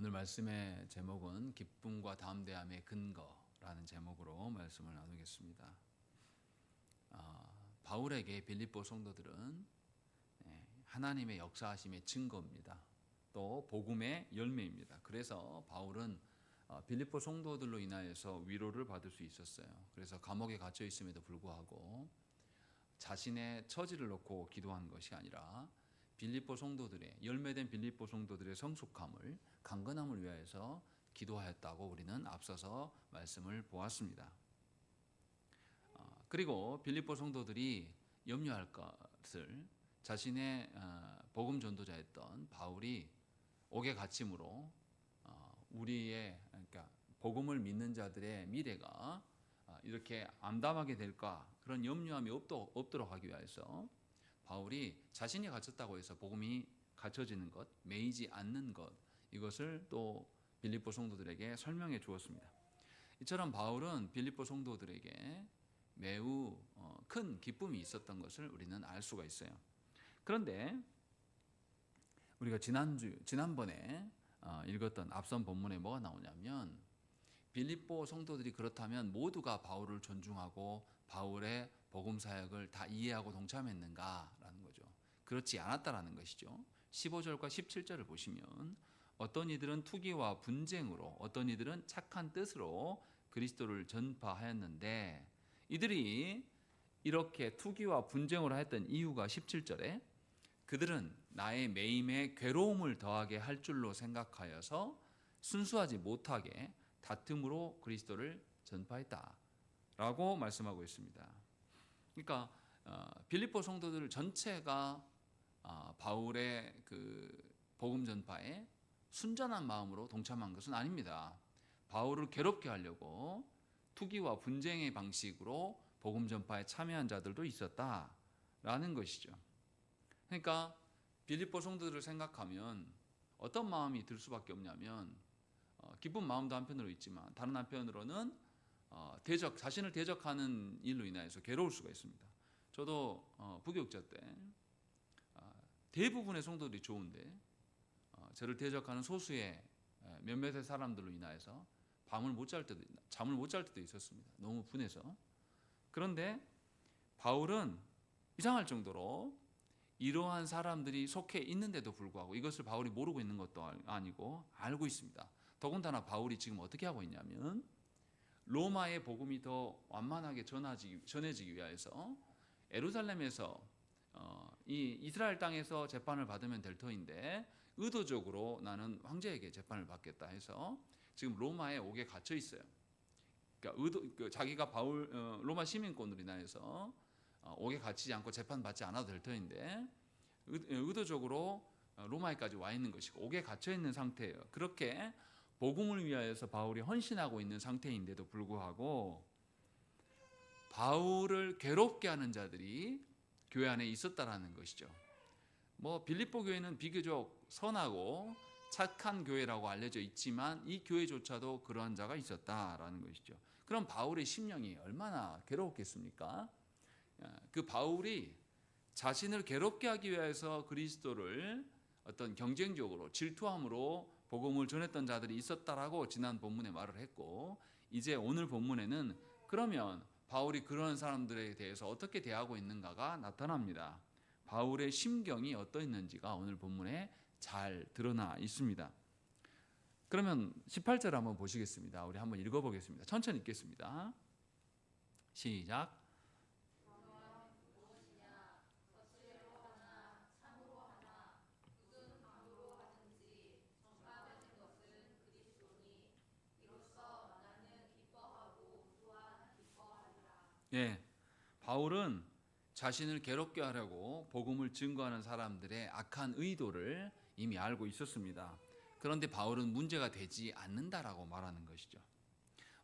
오늘 말씀의 제목은 기쁨과 담대함의 근거라는 제목으로 말씀을 나누겠습니다. 바울에게 빌립보 성도들은 하나님의 역사하심의 증거입니다. 또 복음의 열매입니다. 그래서 바울은 빌립보 성도들로 인하여서 위로를 받을 수 있었어요. 그래서 감옥에 갇혀 있음에도 불구하고 자신의 처지를 놓고 기도한 것이 아니라 빌립보 성도들의 열매된 빌립보 성도들의 성숙함을 강건함을 위하여서 기도하였다고 우리는 앞서서 말씀을 보았습니다. 그리고 빌립보 성도들이 염려할 것을 자신의 복음 전도자였던 바울이 옥에 갇힘으로 우리의 그러니까 복음을 믿는 자들의 미래가 이렇게 암담하게 될까 그런 염려함이 없도록 하기 위해서 바울이 자신이 갇혔다고 해서 복음이 갇혀지는 것, 매이지 않는 것 이것을 또 빌립보 성도들에게 설명해 주었습니다. 이처럼 바울은 빌립보 성도들에게 매우 큰 기쁨이 있었던 것을 우리는 알 수가 있어요. 그런데 우리가 지난번에 읽었던 앞선 본문에 뭐가 나오냐면 빌립보 성도들이 그렇다면 모두가 바울을 존중하고 바울의 복음 사역을 다 이해하고 동참했는가라는 거죠. 그렇지 않았다라는 것이죠. 15절과 17절을 보시면 어떤 이들은 투기와 분쟁으로 어떤 이들은 착한 뜻으로 그리스도를 전파하였는데 이들이 이렇게 투기와 분쟁으로 했던 이유가 17절에 그들은 나의 매임에 괴로움을 더하게 할 줄로 생각하여서 순수하지 못하게 다툼으로 그리스도를 전파했다라고 말씀하고 있습니다. 그러니까 빌립보 성도들 전체가 바울의 그 복음 전파에 순전한 마음으로 동참한 것은 아닙니다. 바울을 괴롭게 하려고 투기와 분쟁의 방식으로 복음 전파에 참여한 자들도 있었다라는 것이죠. 그러니까 빌립보 성도들을 생각하면 어떤 마음이 들 수밖에 없냐면 기쁜 마음도 한편으로 있지만 다른 한편으로는 자신을 대적하는 일로 인하여서 괴로울 수가 있습니다. 저도 부교육자 때 대부분의 성도들이 좋은데 저를 대적하는 소수의 몇몇의 사람들로 인하여서 잠을 못 잘 때도 있었습니다. 너무 분해서. 그런데 바울은 이상할 정도로 이러한 사람들이 속해 있는데도 불구하고 이것을 바울이 모르고 있는 것도 아니고 알고 있습니다. 더군다나 바울이 지금 어떻게 하고 있냐면 로마의 복음이 더 완만하게 전해지기 위해서 예루살렘에서 이 이스라엘 땅에서 재판을 받으면 될 터인데 의도적으로 나는 황제에게 재판을 받겠다 해서 지금 로마에 옥에 갇혀 있어요. 그러니까 자기가 로마 시민권으로 인하여서 옥에 갇히지 않고 재판받지 않아도 될 터인데 의도적으로 로마에까지 와 있는 것이고 옥에 갇혀 있는 상태예요. 그렇게 복음을 위하여서 바울이 헌신하고 있는 상태인데도 불구하고 바울을 괴롭게 하는 자들이 교회 안에 있었다라는 것이죠. 빌립보 교회는 비교적 선하고 착한 교회라고 알려져 있지만 이 교회조차도 그러한 자가 있었다라는 것이죠. 그럼 바울의 심령이 얼마나 괴로웠겠습니까? 그 바울이 자신을 괴롭게 하기 위해서 그리스도를 어떤 경쟁적으로 질투함으로 복음을 전했던 자들이 있었다라고 지난 본문에 말을 했고 이제 오늘 본문에는 그러면 바울이 그런 사람들에 대해서 어떻게 대하고 있는가가 나타납니다. 바울의 심경이 어떠했는지가 오늘 본문에 잘 드러나 있습니다. 그러면 18절 한번 보시겠습니다. 우리 한번 읽어보겠습니다. 천천히 읽겠습니다. 시작. 예, 바울은 자신을 괴롭게 하려고 복음을 증거하는 사람들의 악한 의도를 이미 알고 있었습니다. 그런데 바울은 문제가 되지 않는다라고 말하는 것이죠.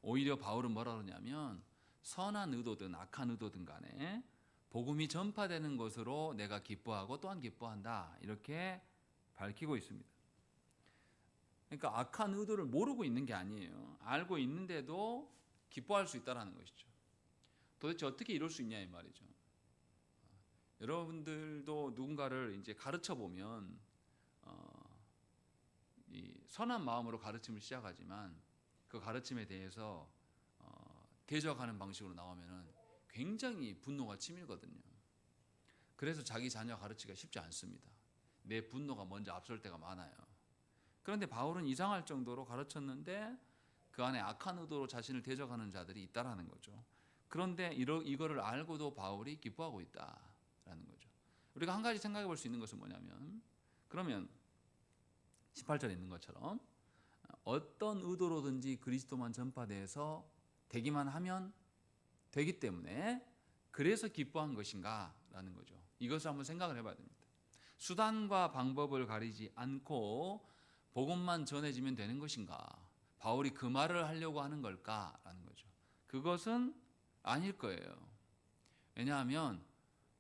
오히려 바울은 뭐라 그러냐면 선한 의도든 악한 의도든 간에 복음이 전파되는 것으로 내가 기뻐하고 또한 기뻐한다 이렇게 밝히고 있습니다. 그러니까 악한 의도를 모르고 있는 게 아니에요. 알고 있는데도 기뻐할 수 있다는 것이죠. 도대체 어떻게 이럴 수 있냐 이 말이죠. 여러분들도 누군가를 이제 가르쳐 보면 선한 마음으로 가르침을 시작하지만 그 가르침에 대해서 대적하는 방식으로 나오면은 굉장히 분노가 치밀거든요. 그래서 자기 자녀 가르치기가 쉽지 않습니다. 내 분노가 먼저 앞설 때가 많아요. 그런데 바울은 이상할 정도로 가르쳤는데 그 안에 악한 의도로 자신을 대적하는 자들이 있다라는 거죠. 그런데 이거를 알고도 바울이 기뻐하고 있다라는 거죠. 우리가 한 가지 생각해 볼 수 있는 것은 뭐냐면, 그러면 18절에 있는 것처럼 어떤 의도로든지 그리스도만 전파돼서 되기만 하면 되기 때문에 그래서 기뻐한 것인가 라는 거죠. 이것을 한번 생각을 해봐야 됩니다. 수단과 방법을 가리지 않고 복음만 전해지면 되는 것인가? 바울이 그 말을 하려고 하는 걸까라는 거죠. 그것은 아닐 거예요. 왜냐하면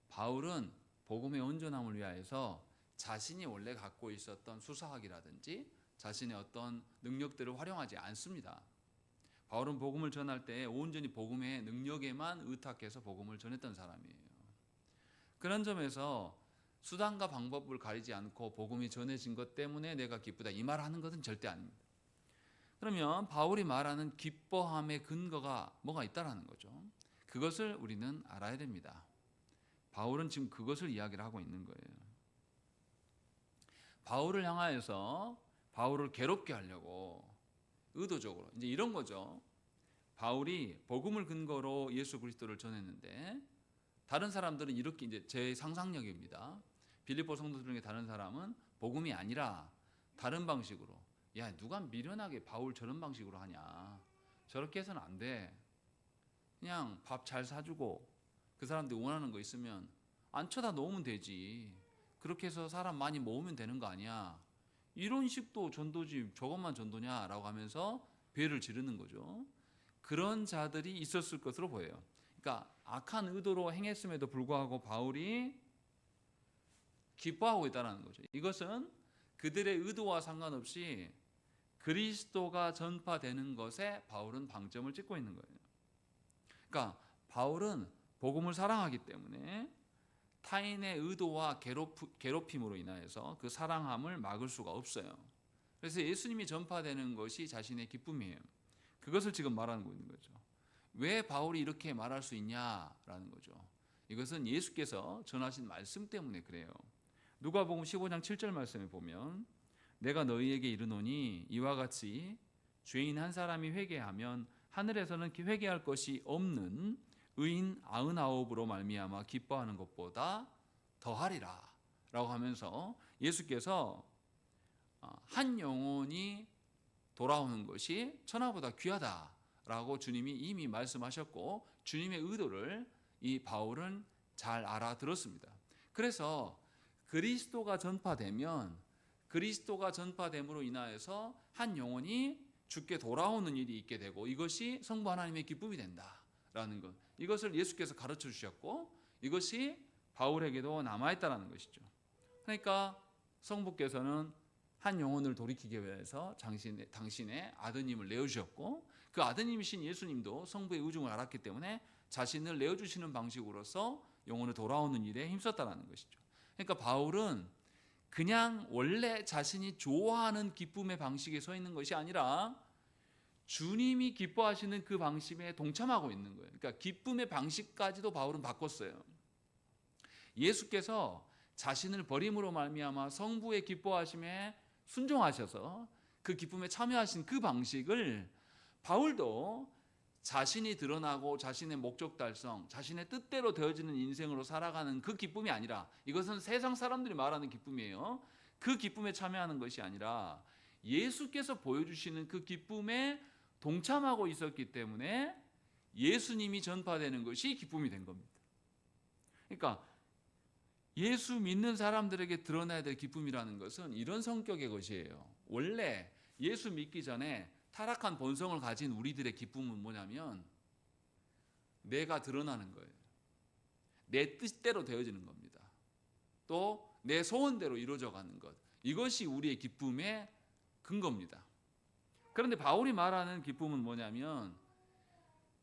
바울은 복음의 온전함을 위하여서 자신이 원래 갖고 있었던 수사학이라든지 자신의 어떤 능력들을 활용하지 않습니다. 바울은 복음을 전할 때 온전히 복음의 능력에만 의탁해서 복음을 전했던 사람이에요. 그런 점에서 수단과 방법을 가리지 않고 복음이 전해진 것 때문에 내가 기쁘다 이 말하는 것은 절대 아닙니다. 그러면 바울이 말하는 기뻐함의 근거가 뭐가 있다라는 거죠. 그것을 우리는 알아야 됩니다. 바울은 지금 그것을 이야기를 하고 있는 거예요. 바울을 향하여서 바울을 괴롭게 하려고 의도적으로 이제 이런 거죠. 바울이 복음을 근거로 예수 그리스도를 전했는데 다른 사람들은 이렇게, 이제 제 상상력입니다. 빌립보 성도들 중에 다른 사람은 복음이 아니라 다른 방식으로, 야 누가 미련하게 바울 저런 방식으로 하냐, 저렇게 해서는 안 돼, 그냥 밥 잘 사주고 그 사람들이 원하는 거 있으면 안 쳐다 놓으면 되지, 그렇게 해서 사람 많이 모으면 되는 거 아니야, 이런 식도 전도지 저것만 전도냐라고 하면서 배를 지르는 거죠. 그런 자들이 있었을 것으로 보여요. 그러니까 악한 의도로 행했음에도 불구하고 바울이 기뻐하고 있다는 거죠. 이것은 그들의 의도와 상관없이 그리스도가 전파되는 것에 바울은 방점을 찍고 있는 거예요. 그러니까 바울은 복음을 사랑하기 때문에 타인의 의도와 괴롭힘으로 인하여서 그 사랑함을 막을 수가 없어요. 그래서 예수님이 전파되는 것이 자신의 기쁨이에요. 그것을 지금 말하고 있는 거죠. 왜 바울이 이렇게 말할 수 있냐라는 거죠. 이것은 예수께서 전하신 말씀 때문에 그래요. 누가복음 15장 7절 말씀에 보면 내가 너희에게 이르노니 이와 같이 죄인 한 사람이 회개하면 하늘에서는 회개할 것이 없는 의인 99으로 말미암아 기뻐하는 것보다 더하리라 라고 하면서 예수께서 한 영혼이 돌아오는 것이 천하보다 귀하다라고 주님이 이미 말씀하셨고 주님의 의도를 이 바울은 잘 알아들었습니다. 그래서 그리스도가 전파되면 그리스도가 전파됨으로 인하여서 한 영혼이 주께 돌아오는 일이 있게 되고 이것이 성부 하나님의 기쁨이 된다라는 것, 이것을 예수께서 가르쳐 주셨고 이것이 바울에게도 남아있다는 것이죠. 그러니까 성부께서는 한 영혼을 돌이키기 위해서 당신의 아드님을 내어주셨고 그 아드님이신 예수님도 성부의 의중을 알았기 때문에 자신을 내어주시는 방식으로서 영혼을 돌아오는 일에 힘썼다는 것이죠. 그러니까 바울은 그냥 원래 자신이 좋아하는 기쁨의 방식에 서 있는 것이 아니라 주님이 기뻐하시는 그 방식에 동참하고 있는 거예요. 그러니까 기쁨의 방식까지도 바울은 바꿨어요. 예수께서 자신을 버림으로 말미암아 성부의 기뻐하심에 순종하셔서 그 기쁨에 참여하신 그 방식을 바울도 자신이 드러나고 자신의 목적 달성, 자신의 뜻대로 되어지는 인생으로 살아가는 그 기쁨이 아니라, 이것은 세상 사람들이 말하는 기쁨이에요. 그 기쁨에 참여하는 것이 아니라 예수께서 보여주시는 그 기쁨에 동참하고 있었기 때문에 예수님이 전파되는 것이 기쁨이 된 겁니다. 그러니까 예수 믿는 사람들에게 드러나야 될 기쁨이라는 것은 이런 성격의 것이에요. 원래 예수 믿기 전에 타락한 본성을 가진 우리들의 기쁨은 뭐냐면 내가 드러나는 거예요. 내 뜻대로 되어지는 겁니다. 또 내 소원대로 이루어져 가는 것, 이것이 우리의 기쁨의 근거입니다. 그런데 바울이 말하는 기쁨은 뭐냐면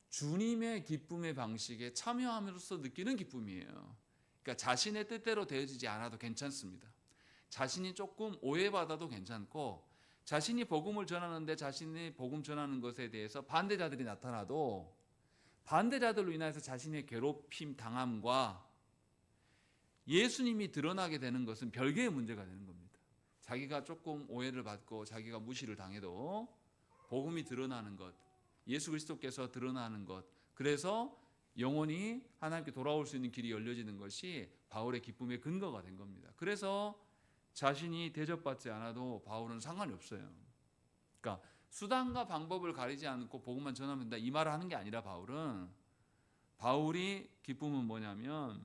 주님의 기쁨의 방식에 참여함으로써 느끼는 기쁨이에요. 그러니까 자신의 뜻대로 되어지지 않아도 괜찮습니다. 자신이 조금 오해받아도 괜찮고 자신이 복음을 전하는데 자신이 복음 전하는 것에 대해서 반대자들이 나타나도 반대자들로 인해서 자신의 괴롭힘 당함과 예수님이 드러나게 되는 것은 별개의 문제가 되는 겁니다. 자기가 조금 오해를 받고 자기가 무시를 당해도 복음이 드러나는 것, 예수 그리스도께서 드러나는 것, 그래서 영원히 하나님께 돌아올 수 있는 길이 열려지는 것이 바울의 기쁨의 근거가 된 겁니다. 그래서 자신이 대접받지 않아도 바울은 상관이 없어요. 그러니까 수단과 방법을 가리지 않고 복음만 전하면 된다 이 말을 하는 게 아니라 바울이 기쁨은 뭐냐면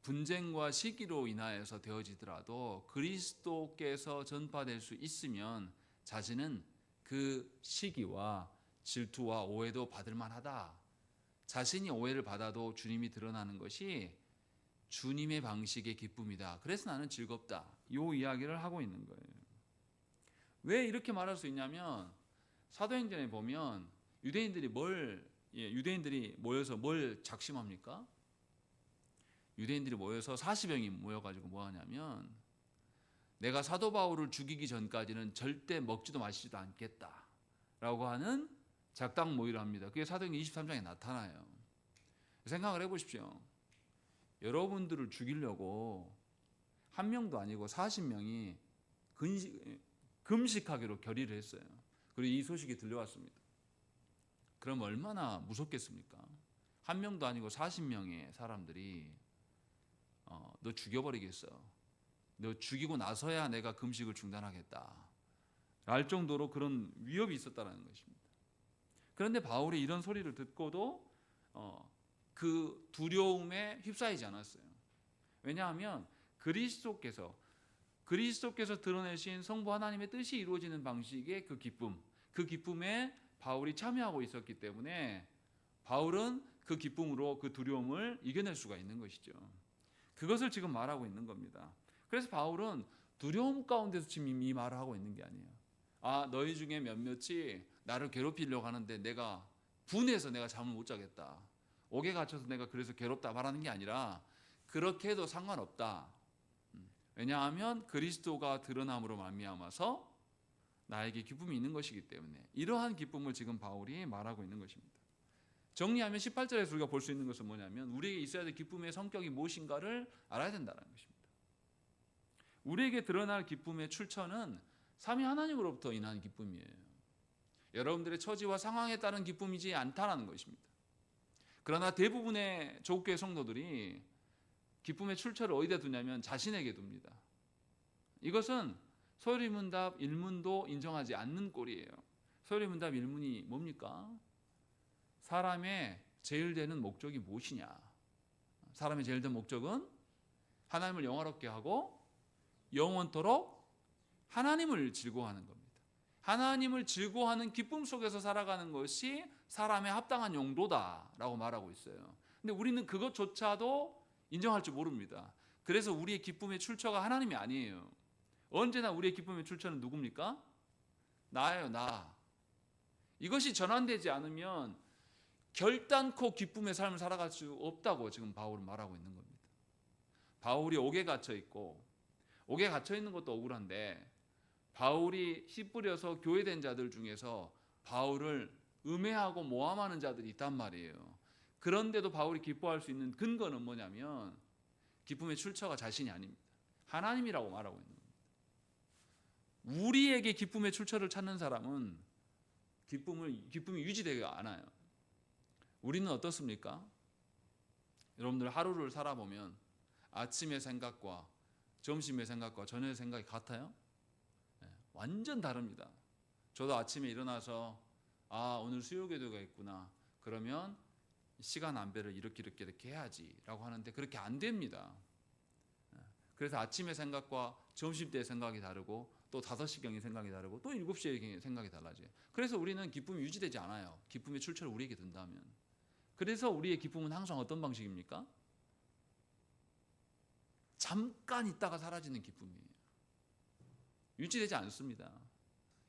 분쟁과 시기로 인하여서 되어지더라도 그리스도께서 전파될 수 있으면 자신은 그 시기와 질투와 오해도 받을 만하다. 자신이 오해를 받아도 주님이 드러나는 것이 주님의 방식의 기쁨이다. 그래서 나는 즐겁다. 이 이야기를 하고 있는 거예요. 왜 이렇게 말할 수 있냐면 사도행전에 보면 유대인들이 모여서 뭘 작심합니까? 유대인들이 모여서 40명이 모여가지고 뭐 하냐면 내가 사도 바울을 죽이기 전까지는 절대 먹지도 마시지도 않겠다 라고 하는 작당 모의를 합니다. 그게 사도행전 23장에 나타나요. 생각을 해보십시오. 여러분들을 죽이려고 한 명도 아니고 40명이 금식하기로 결의를 했어요. 그리고 이 소식이 들려왔습니다. 그럼 얼마나 무섭겠습니까? 한 명도 아니고 40명의 사람들이 너 죽여버리겠어. 너 죽이고 나서야 내가 금식을 중단하겠다. 알 정도로 그런 위협이 있었다는 것입니다. 그런데 바울이 이런 소리를 듣고도 그 두려움에 휩싸이지 않았어요. 왜냐하면 그리스도께서 드러내신 성부 하나님의 뜻이 이루어지는 방식의 그 기쁨에 바울이 참여하고 있었기 때문에 바울은 그 기쁨으로 그 두려움을 이겨낼 수가 있는 것이죠. 그것을 지금 말하고 있는 겁니다. 그래서 바울은 두려움 가운데서 지금 이 말을 하고 있는 게 아니에요. 너희 중에 몇몇이 나를 괴롭히려고 하는데 내가 분해서 내가 잠을 못 자겠다. 옥에 갇혀서 내가 그래서 괴롭다 말하는 게 아니라 그렇게 해도 상관없다. 왜냐하면 그리스도가 드러남으로 말미암아서 나에게 기쁨이 있는 것이기 때문에 이러한 기쁨을 지금 바울이 말하고 있는 것입니다. 정리하면 18절에서 우리가 볼 수 있는 것은 뭐냐면 우리에게 있어야 될 기쁨의 성격이 무엇인가를 알아야 된다는 것입니다. 우리에게 드러날 기쁨의 출처는 삼위 하나님으로부터 인한 기쁨이에요. 여러분들의 처지와 상황에 따른 기쁨이지 않다라는 것입니다. 그러나 대부분의 조국교회 성도들이 기쁨의 출처를 어디다 두냐면 자신에게 둡니다. 이것은 소리문답 1문도 인정하지 않는 꼴이에요. 소리문답 1문이 뭡니까? 사람의 제일 되는 목적이 무엇이냐? 사람의 제일 된 목적은 하나님을 영화롭게 하고 영원토록 하나님을 즐거워하는 겁니다. 하나님을 즐거워하는 기쁨 속에서 살아가는 것이 사람의 합당한 용도다라고 말하고 있어요. 근데 우리는 그것조차도 인정할 줄 모릅니다. 그래서 우리의 기쁨의 출처가 하나님이 아니에요. 언제나 우리의 기쁨의 출처는 누굽니까? 나예요, 나. 이것이 전환되지 않으면 결단코 기쁨의 삶을 살아갈 수 없다고 지금 바울은 말하고 있는 겁니다. 바울이 옥에 갇혀 있고 옥에 갇혀 있는 것도 억울한데 바울이 씨 뿌려서 교회된 자들 중에서 바울을 음해하고 모함하는 자들이 있단 말이에요. 그런데도 바울이 기뻐할 수 있는 근거는 뭐냐면 기쁨의 출처가 자신이 아닙니다. 하나님이라고 말하고 있는 겁니다. 우리에게 기쁨의 출처를 찾는 사람은 기쁨이 유지되지가 않아요. 우리는 어떻습니까? 여러분들 하루를 살아보면 아침의 생각과 점심의 생각과 저녁의 생각이 같아요? 완전 다릅니다. 저도 아침에 일어나서 오늘 수요기도가 있구나. 그러면 시간 안배를 이렇게 해야지 라고 하는데 그렇게 안 됩니다. 그래서 아침의 생각과 점심때의 생각이 다르고 또 5시경의 생각이 다르고 또 7시의 생각이 달라져요. 그래서 우리는 기쁨이 유지되지 않아요. 기쁨의 출처를 우리에게 둔다면. 그래서 우리의 기쁨은 항상 어떤 방식입니까? 잠깐 있다가 사라지는 기쁨이에요. 유지되지 않습니다.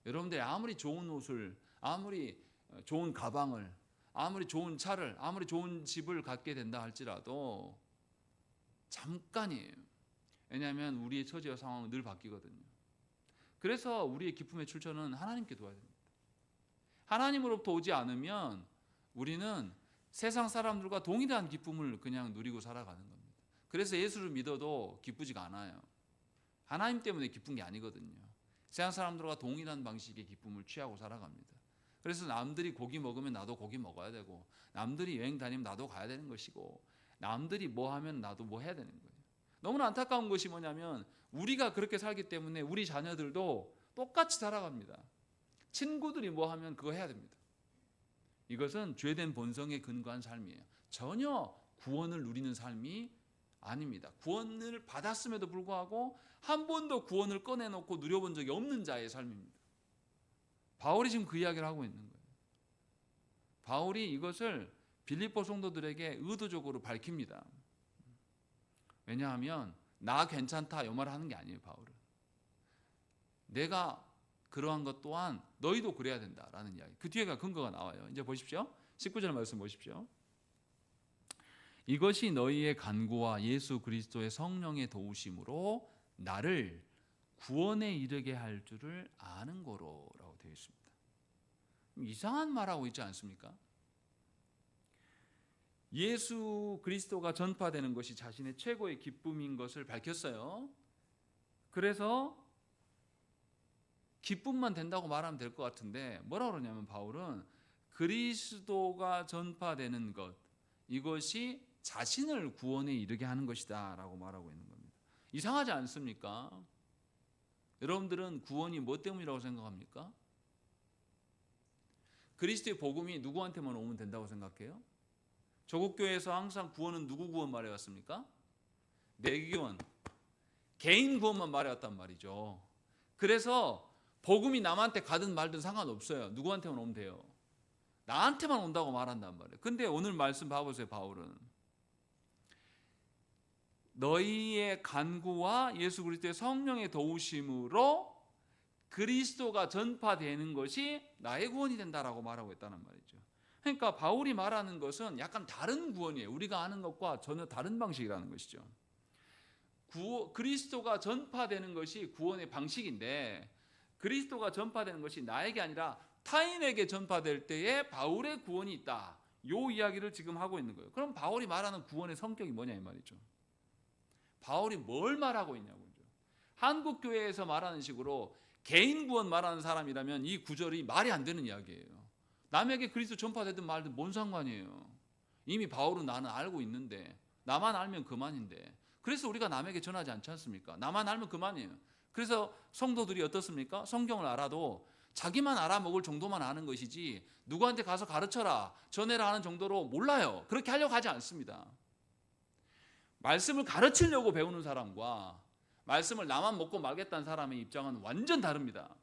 여러분들이 아무리 좋은 옷을, 아무리 좋은 가방을, 아무리 좋은 차를, 아무리 좋은 집을 갖게 된다 할지라도 잠깐이에요. 왜냐하면 우리의 처지와 상황은 늘 바뀌거든요. 그래서 우리의 기쁨의 출처는 하나님께 둬야 됩니다. 하나님으로부터 오지 않으면 우리는 세상 사람들과 동일한 기쁨을 그냥 누리고 살아가는 겁니다. 그래서 예수를 믿어도 기쁘지가 않아요. 하나님 때문에 기쁜 게 아니거든요. 세상 사람들과 동일한 방식의 기쁨을 취하고 살아갑니다. 그래서 남들이 고기 먹으면 나도 고기 먹어야 되고, 남들이 여행 다니면 나도 가야 되는 것이고, 남들이 뭐 하면 나도 뭐 해야 되는 거예요. 너무나 안타까운 것이 뭐냐면 우리가 그렇게 살기 때문에 우리 자녀들도 똑같이 살아갑니다. 친구들이 뭐 하면 그거 해야 됩니다. 이것은 죄된 본성에 근거한 삶이에요. 전혀 구원을 누리는 삶이 아닙니다. 구원을 받았음에도 불구하고 한 번도 구원을 꺼내놓고 누려본 적이 없는 자의 삶입니다. 바울이 지금 그 이야기를 하고 있는 거예요. 바울이 이것을 빌립보 성도들에게 의도적으로 밝힙니다. 왜냐하면 나 괜찮다 이 말을 하는 게 아니에요. 바울은 내가 그러한 것 또한 너희도 그래야 된다라는 이야기. 그 뒤에가 근거가 나와요. 이제 보십시오. 19절 말씀 보십시오. 이것이 너희의 간구와 예수 그리스도의 성령의 도우심으로 나를 구원에 이르게 할 줄을 아는 거로라고 되어 있습니다. 이상한 말하고 있지 않습니까? 예수 그리스도가 전파되는 것이 자신의 최고의 기쁨인 것을 밝혔어요. 그래서 기쁨만 된다고 말하면 될 것 같은데 뭐라 그러냐면 바울은 그리스도가 전파되는 것, 이것이 자신을 구원에 이르게 하는 것이다 라고 말하고 있는 겁니다. 이상하지 않습니까? 여러분들은 구원이 뭐 때문이라고 생각합니까? 그리스도의 복음이 누구한테만 오면 된다고 생각해요? 조국 교회에서 항상 구원은 누구 구원 말해왔습니까? 내 구원, 개인 구원만 말해왔단 말이죠. 그래서 복음이 남한테 가든 말든 상관없어요. 누구한테만 오면 돼요. 나한테만 온다고 말한단 말이에요. 근데 오늘 말씀 봐보세요. 바울은 너희의 간구와 예수 그리스도의 성령의 도우심으로 그리스도가 전파되는 것이 나의 구원이 된다라고 말하고 있다는 말이죠. 그러니까 바울이 말하는 것은 약간 다른 구원이에요. 우리가 아는 것과 전혀 다른 방식이라는 것이죠. 그리스도가 전파되는 것이 구원의 방식인데 그리스도가 전파되는 것이 나에게 아니라 타인에게 전파될 때에 바울의 구원이 있다. 요 이야기를 지금 하고 있는 거예요. 그럼 바울이 말하는 구원의 성격이 뭐냐 이 말이죠. 바울이 뭘 말하고 있냐고요. 한국 교회에서 말하는 식으로 개인 구원 말하는 사람이라면 이 구절이 말이 안 되는 이야기예요. 남에게 그리스도 전파되든 말든 뭔 상관이에요. 이미 바울은 나는 알고 있는데 나만 알면 그만인데 그래서 우리가 남에게 전하지 않지 않습니까? 나만 알면 그만이에요. 그래서 성도들이 어떻습니까? 성경을 알아도 자기만 알아먹을 정도만 아는 것이지 누구한테 가서 가르쳐라 전해라 하는 정도로 몰라요. 그렇게 하려고 하지 않습니다. 말씀을 가르치려고 배우는 사람과 말씀을 나만 먹고 말겠다는 사람의 입장은 완전 다릅니다.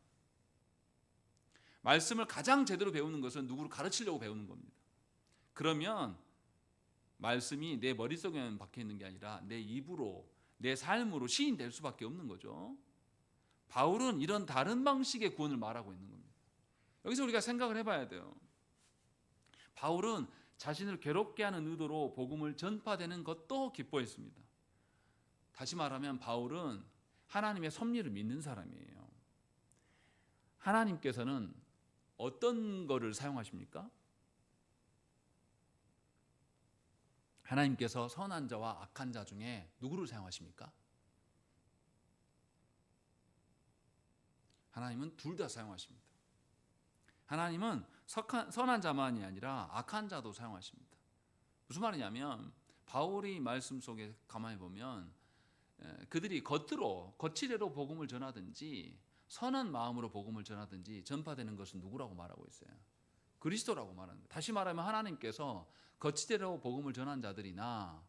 말씀을 가장 제대로 배우는 것은 누구를 가르치려고 배우는 겁니다. 그러면 말씀이 내 머릿속에만 박혀 있는 게 아니라 내 입으로 내 삶으로 시인될 수밖에 없는 거죠. 바울은 이런 다른 방식의 구원을 말하고 있는 겁니다. 여기서 우리가 생각을 해봐야 돼요. 바울은 자신을 괴롭게 하는 의도로 복음을 전파되는 것도 기뻐했습니다. 다시 말하면 바울은 하나님의 섭리를 믿는 사람이에요. 하나님께서는 어떤 거를 사용하십니까? 하나님께서 선한 자와 악한 자 중에 누구를 사용하십니까? 하나님은 둘 다 사용하십니다. 하나님은 선한 자만이 아니라 악한 자도 사용하십니다. 무슨 말이냐면 바울이 말씀 속에 가만히 보면 그들이 거칠애로 복음을 전하든지 선한 마음으로 복음을 전하든지 전파되는 것은 누구라고 말하고 있어요? 그리스도라고 말하는 거예요. 다시 말하면 하나님께서 거칠애로 복음을 전한 자들이나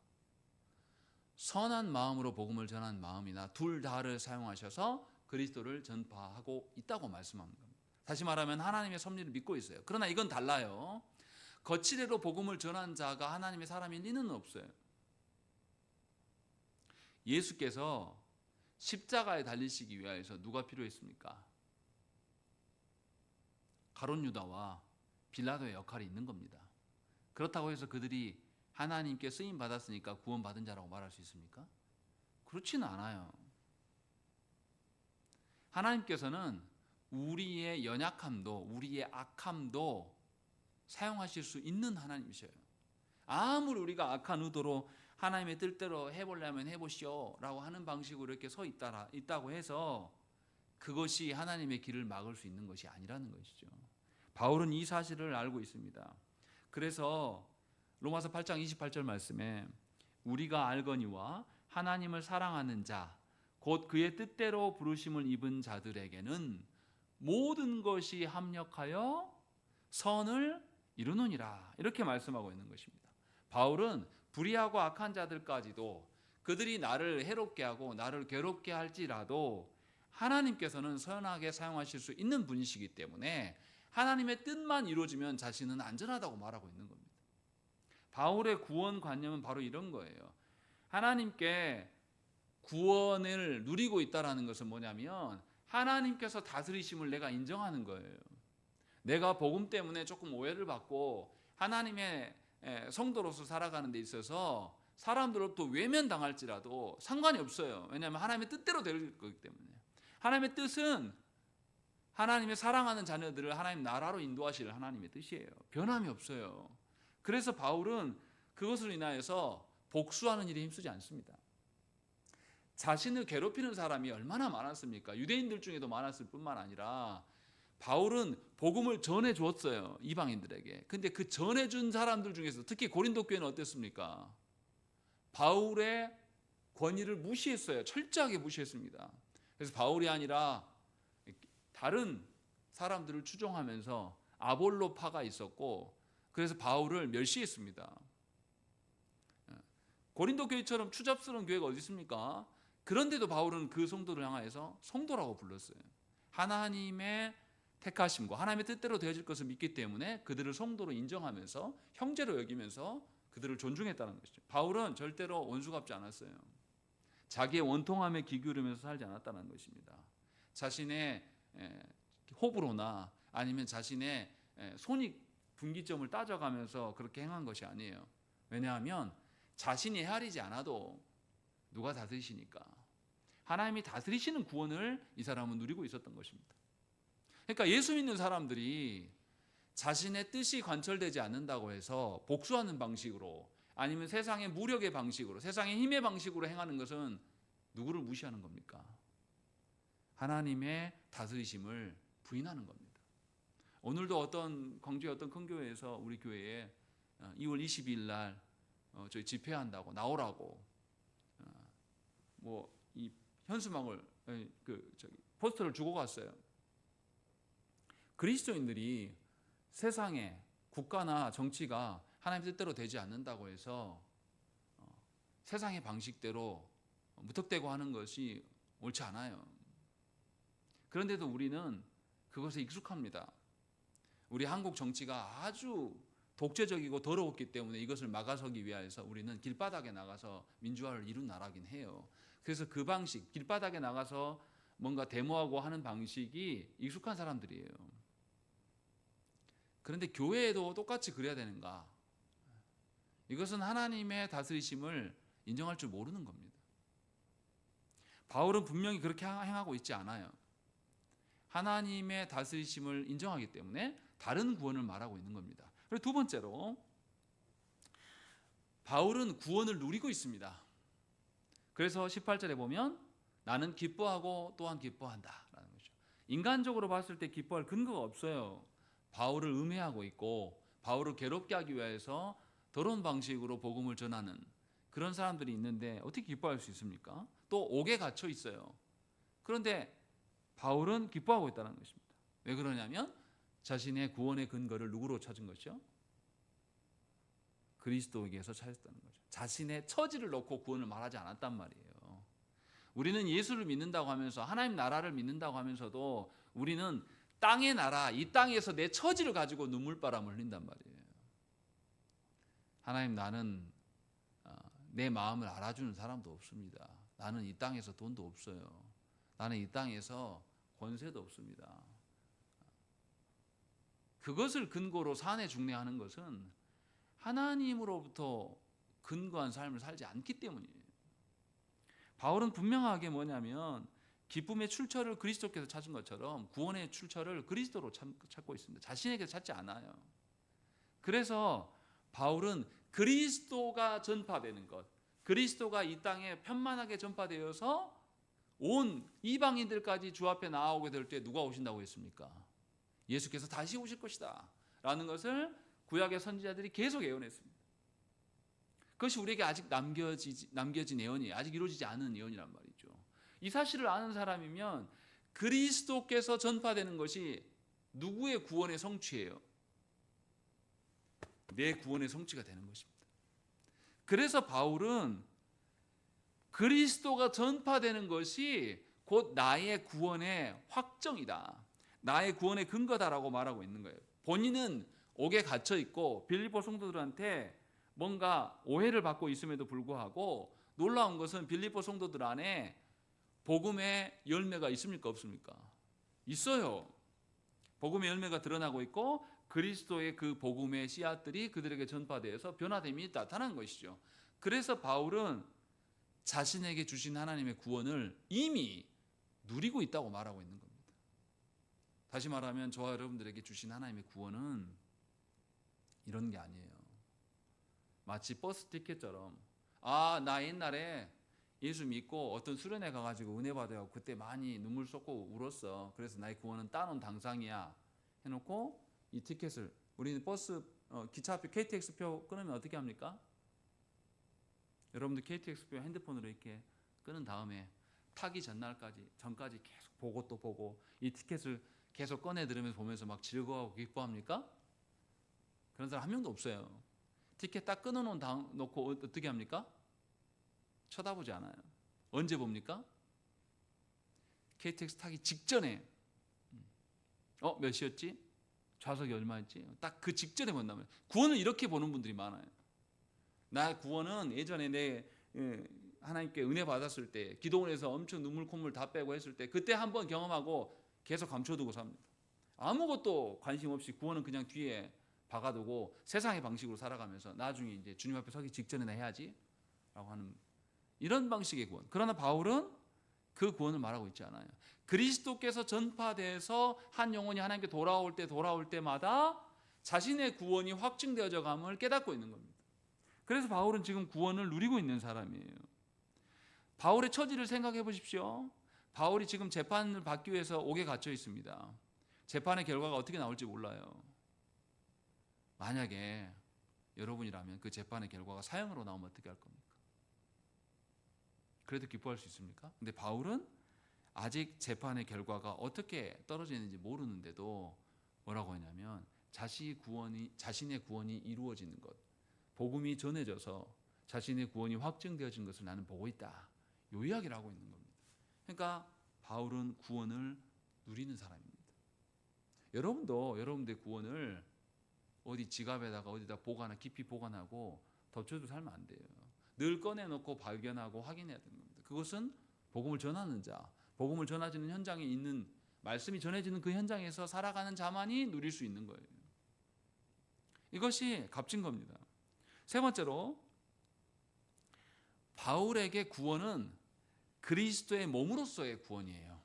선한 마음으로 복음을 전한 마음이나 둘 다를 사용하셔서 그리스도를 전파하고 있다고 말씀하는 겁니다. 다시 말하면 하나님의 섭리를 믿고 있어요. 그러나 이건 달라요. 거칠애로 복음을 전한 자가 하나님의 사람일 리는 없어요. 예수께서 십자가에 달리시기 위하여서 누가 필요했습니까? 가룟 유다와 빌라도의 역할이 있는 겁니다. 그렇다고 해서 그들이 하나님께 쓰임 받았으니까 구원 받은 자라고 말할 수 있습니까? 그렇지는 않아요. 하나님께서는 우리의 연약함도 우리의 악함도 사용하실 수 있는 하나님이셔요. 아무리 우리가 악한 의도로 하나님의 뜻대로 해보려면 해보시오 라고 하는 방식으로 이렇게 서 있다고 해서 그것이 하나님의 길을 막을 수 있는 것이 아니라는 것이죠. 바울은 이 사실을 알고 있습니다. 그래서 로마서 8장 28절 말씀에 우리가 알거니와 하나님을 사랑하는 자 곧 그의 뜻대로 부르심을 입은 자들에게는 모든 것이 합력하여 선을 이루느니라 이렇게 말씀하고 있는 것입니다. 바울은 불의하고 악한 자들까지도 그들이 나를 해롭게 하고 나를 괴롭게 할지라도 하나님께서는 선하게 사용하실 수 있는 분이시기 때문에 하나님의 뜻만 이루어지면 자신은 안전하다고 말하고 있는 겁니다. 바울의 구원관념은 바로 이런 거예요. 하나님께 구원을 누리고 있다는 것은 뭐냐면 하나님께서 다스리심을 내가 인정하는 거예요. 내가 복음 때문에 조금 오해를 받고 하나님의 성도로서 살아가는 데 있어서 사람들로부터 외면당할지라도 상관이 없어요. 왜냐하면 하나님의 뜻대로 될 거기 때문에. 하나님의 뜻은 하나님의 사랑하는 자녀들을 하나님 나라로 인도하실 하나님의 뜻이에요. 변함이 없어요. 그래서 바울은 그것으로 인하여서 복수하는 일에 힘쓰지 않습니다. 자신을 괴롭히는 사람이 얼마나 많았습니까? 유대인들 중에도 많았을 뿐만 아니라 바울은 복음을 전해주었어요. 이방인들에게. 근데 그 전해준 사람들 중에서 특히 고린도 교회는 어땠습니까? 바울의 권위를 무시했어요. 철저하게 무시했습니다. 그래서 바울이 아니라 다른 사람들을 추종하면서 아볼로파가 있었고 그래서 바울을 멸시했습니다. 고린도 교회처럼 추잡스러운 교회가 어디 있습니까? 그런데도 바울은 그 성도를 향하여서 성도라고 불렀어요. 하나님의 택하심과 하나님의 뜻대로 되어질 것을 믿기 때문에 그들을 성도로 인정하면서 형제로 여기면서 그들을 존중했다는 것이죠. 바울은 절대로 원수 갚지 않았어요. 자기의 원통함에 기울이면서 살지 않았다는 것입니다. 자신의 호불호나 아니면 자신의 손익 분기점을 따져가면서 그렇게 행한 것이 아니에요. 왜냐하면 자신이 헤아리지 않아도 누가 다스리시니까. 하나님이 다스리시는 구원을 이 사람은 누리고 있었던 것입니다. 그러니까 예수 믿는 사람들이 자신의 뜻이 관철되지 않는다고 해서 복수하는 방식으로 아니면 세상의 무력의 방식으로 세상의 힘의 방식으로 행하는 것은 누구를 무시하는 겁니까? 하나님의 다스리심을 부인하는 겁니다. 오늘도 어떤 광주의 어떤 큰 교회에서 우리 교회에 2월 22일 날 저희 집회한다고 나오라고 이 현수막을 포스터를 주고 갔어요. 그리스도인들이 세상에 국가나 정치가 하나님 뜻대로 되지 않는다고 해서 세상의 방식대로 무턱대고 하는 것이 옳지 않아요. 그런데도 우리는 그것에 익숙합니다. 우리 한국 정치가 아주 독재적이고 더러웠기 때문에 이것을 막아서기 위해서 우리는 길바닥에 나가서 민주화를 이룬 나라긴 해요. 그래서 그 방식, 길바닥에 나가서 뭔가 데모하고 하는 방식이 익숙한 사람들이에요. 그런데 교회에도 똑같이 그래야 되는가? 이것은 하나님의 다스리심을 인정할 줄 모르는 겁니다. 바울은 분명히 그렇게 행하고 있지 않아요. 하나님의 다스리심을 인정하기 때문에 다른 구원을 말하고 있는 겁니다. 그리고 두 번째로 바울은 구원을 누리고 있습니다. 그래서 18절에 보면 나는 기뻐하고 또한 기뻐한다 라는 거죠. 인간적으로 봤을 때 기뻐할 근거가 없어요. 바울을 음해하고 있고 바울을 괴롭게 하기 위해서 더러운 방식으로 복음을 전하는 그런 사람들이 있는데 어떻게 기뻐할 수 있습니까? 또 옥에 갇혀 있어요. 그런데 바울은 기뻐하고 있다는 것입니다. 왜 그러냐면 자신의 구원의 근거를 누구로 찾은 것이죠? 그리스도에게서 찾았다는 거죠. 자신의 처지를 놓고 구원을 말하지 않았단 말이에요. 우리는 예수를 믿는다고 하면서 하나님 나라를 믿는다고 하면서도 우리는 땅의 나라, 이 땅에서 내 처지를 가지고 눈물바람을 흘린단 말이에요. 하나님, 나는 내 마음을 알아주는 사람도 없습니다. 나는 이 땅에서 돈도 없어요. 나는 이 땅에서 권세도 없습니다. 그것을 근거로 산에 중례하는 것은 하나님으로부터 근거한 삶을 살지 않기 때문이에요. 바울은 분명하게 뭐냐면 기쁨의 출처를 그리스도께서 찾은 것처럼 구원의 출처를 그리스도로 찾고 있습니다. 자신에게 찾지 않아요. 그래서 바울은 그리스도가 전파되는 것, 그리스도가 이 땅에 편만하게 전파되어서 온 이방인들까지 주 앞에 나아오게 될 때 누가 오신다고 했습니까? 예수께서 다시 오실 것이다 라는 것을 구약의 선지자들이 계속 예언했습니다. 그것이 우리에게 아직 남겨진 예언이 아직 이루어지지 않은 예언이란 말이죠. 이 사실을 아는 사람이면 그리스도께서 전파되는 것이 누구의 구원의 성취예요? 내 구원의 성취가 되는 것입니다. 그래서 바울은 그리스도가 전파되는 것이 곧 나의 구원의 확정이다, 나의 구원의 근거다라고 말하고 있는 거예요. 본인은 옥에 갇혀 있고 빌립보 성도들한테 뭔가 오해를 받고 있음에도 불구하고 놀라운 것은 빌립보 성도들 안에 복음의 열매가 있습니까 없습니까? 있어요. 복음의 열매가 드러나고 있고 그리스도의 그 복음의 씨앗들이 그들에게 전파되어서 변화됨이 나타난 것이죠. 그래서 바울은 자신에게 주신 하나님의 구원을 이미 누리고 있다고 말하고 있는 겁니다. 다시 말하면 저와 여러분들에게 주신 하나님의 구원은 이런 게 아니에요. 마치 버스 티켓처럼 나 옛날에 예수 믿고 어떤 수련회 가가지고 은혜 받아요. 그때 많이 눈물 쏟고 울었어. 그래서 나의 구원은 따놓은 당상이야 해놓고 이 티켓을, 우리는 버스 기차표 KTX표 끊으면 어떻게 합니까? 여러분들 KTX표 핸드폰으로 이렇게 끊은 다음에 타기 전까지 계속 보고 또 보고 이 티켓을 계속 꺼내 들으면서 보면서 막 즐거워하고 기뻐합니까? 그런 사람 한 명도 없어요. 티켓 딱 끊어놓고 어떻게 합니까? 쳐다보지 않아요. 언제 봅니까? KTX 타기 직전에 몇 시였지? 좌석이 얼마였지? 딱 그 직전에 본다면 구원을 이렇게 보는 분들이 많아요. 나 구원은 예전에 하나님께 은혜 받았을 때 기도원에서 엄청 눈물 콧물 다 빼고 했을 때 그때 한번 경험하고 계속 감춰두고 삽니다. 아무것도 관심 없이 구원은 그냥 뒤에 박아두고 세상의 방식으로 살아가면서 나중에 이제 주님 앞에 서기 직전에나 해야지 라고 하는 이런 방식의 구원. 그러나 바울은 그 구원을 말하고 있지 않아요. 그리스도께서 전파돼서 한 영혼이 하나님께 돌아올 때마다 자신의 구원이 확증되어져 감을 깨닫고 있는 겁니다. 그래서 바울은 지금 구원을 누리고 있는 사람이에요. 바울의 처지를 생각해 보십시오. 바울이 지금 재판을 받기 위해서 옥에 갇혀 있습니다. 재판의 결과가 어떻게 나올지 몰라요. 만약에 여러분이라면 그 재판의 결과가 사형으로 나오면 어떻게 할 겁니까? 그래도 기뻐할 수 있습니까? 근데 바울은 아직 재판의 결과가 어떻게 떨어지는지 모르는데도 뭐라고 하냐면 자신의 구원이 이루어지는 것, 복음이 전해져서 자신의 구원이 확증되어진 것을 나는 보고 있다, 이 이야기를 하고 있는 겁니다. 그러니까 바울은 구원을 누리는 사람입니다. 여러분도 여러분들의 구원을 어디 지갑에다가 어디다 깊이 보관하고 덮쳐도 살면 안 돼요. 늘 꺼내놓고 발견하고 확인해야 되는 겁니다. 그것은 복음을 전하는 자, 복음을 전해지는 현장에 있는, 말씀이 전해지는 그 현장에서 살아가는 자만이 누릴 수 있는 거예요. 이것이 값진 겁니다. 세 번째로, 바울에게 구원은 그리스도의 몸으로서의 구원이에요.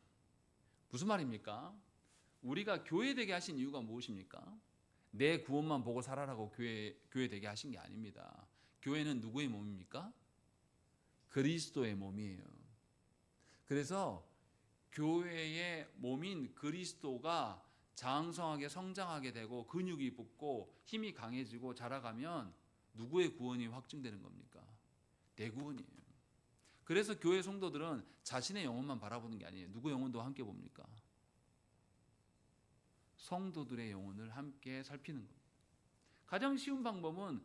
무슨 말입니까? 우리가 교회 되게 하신 이유가 무엇입니까? 내 구원만 보고 살아라고 교회 되게 하신 게 아닙니다. 교회는 누구의 몸입니까? 그리스도의 몸이에요. 그래서 교회의 몸인 그리스도가 장성하게 성장하게 되고 근육이 붙고 힘이 강해지고 자라가면 누구의 구원이 확증되는 겁니까? 내 구원이에요. 그래서 교회 성도들은 자신의 영혼만 바라보는 게 아니에요. 누구 영혼도 함께 봅니까? 성도들의 영혼을 함께 살피는 겁니다. 가장 쉬운 방법은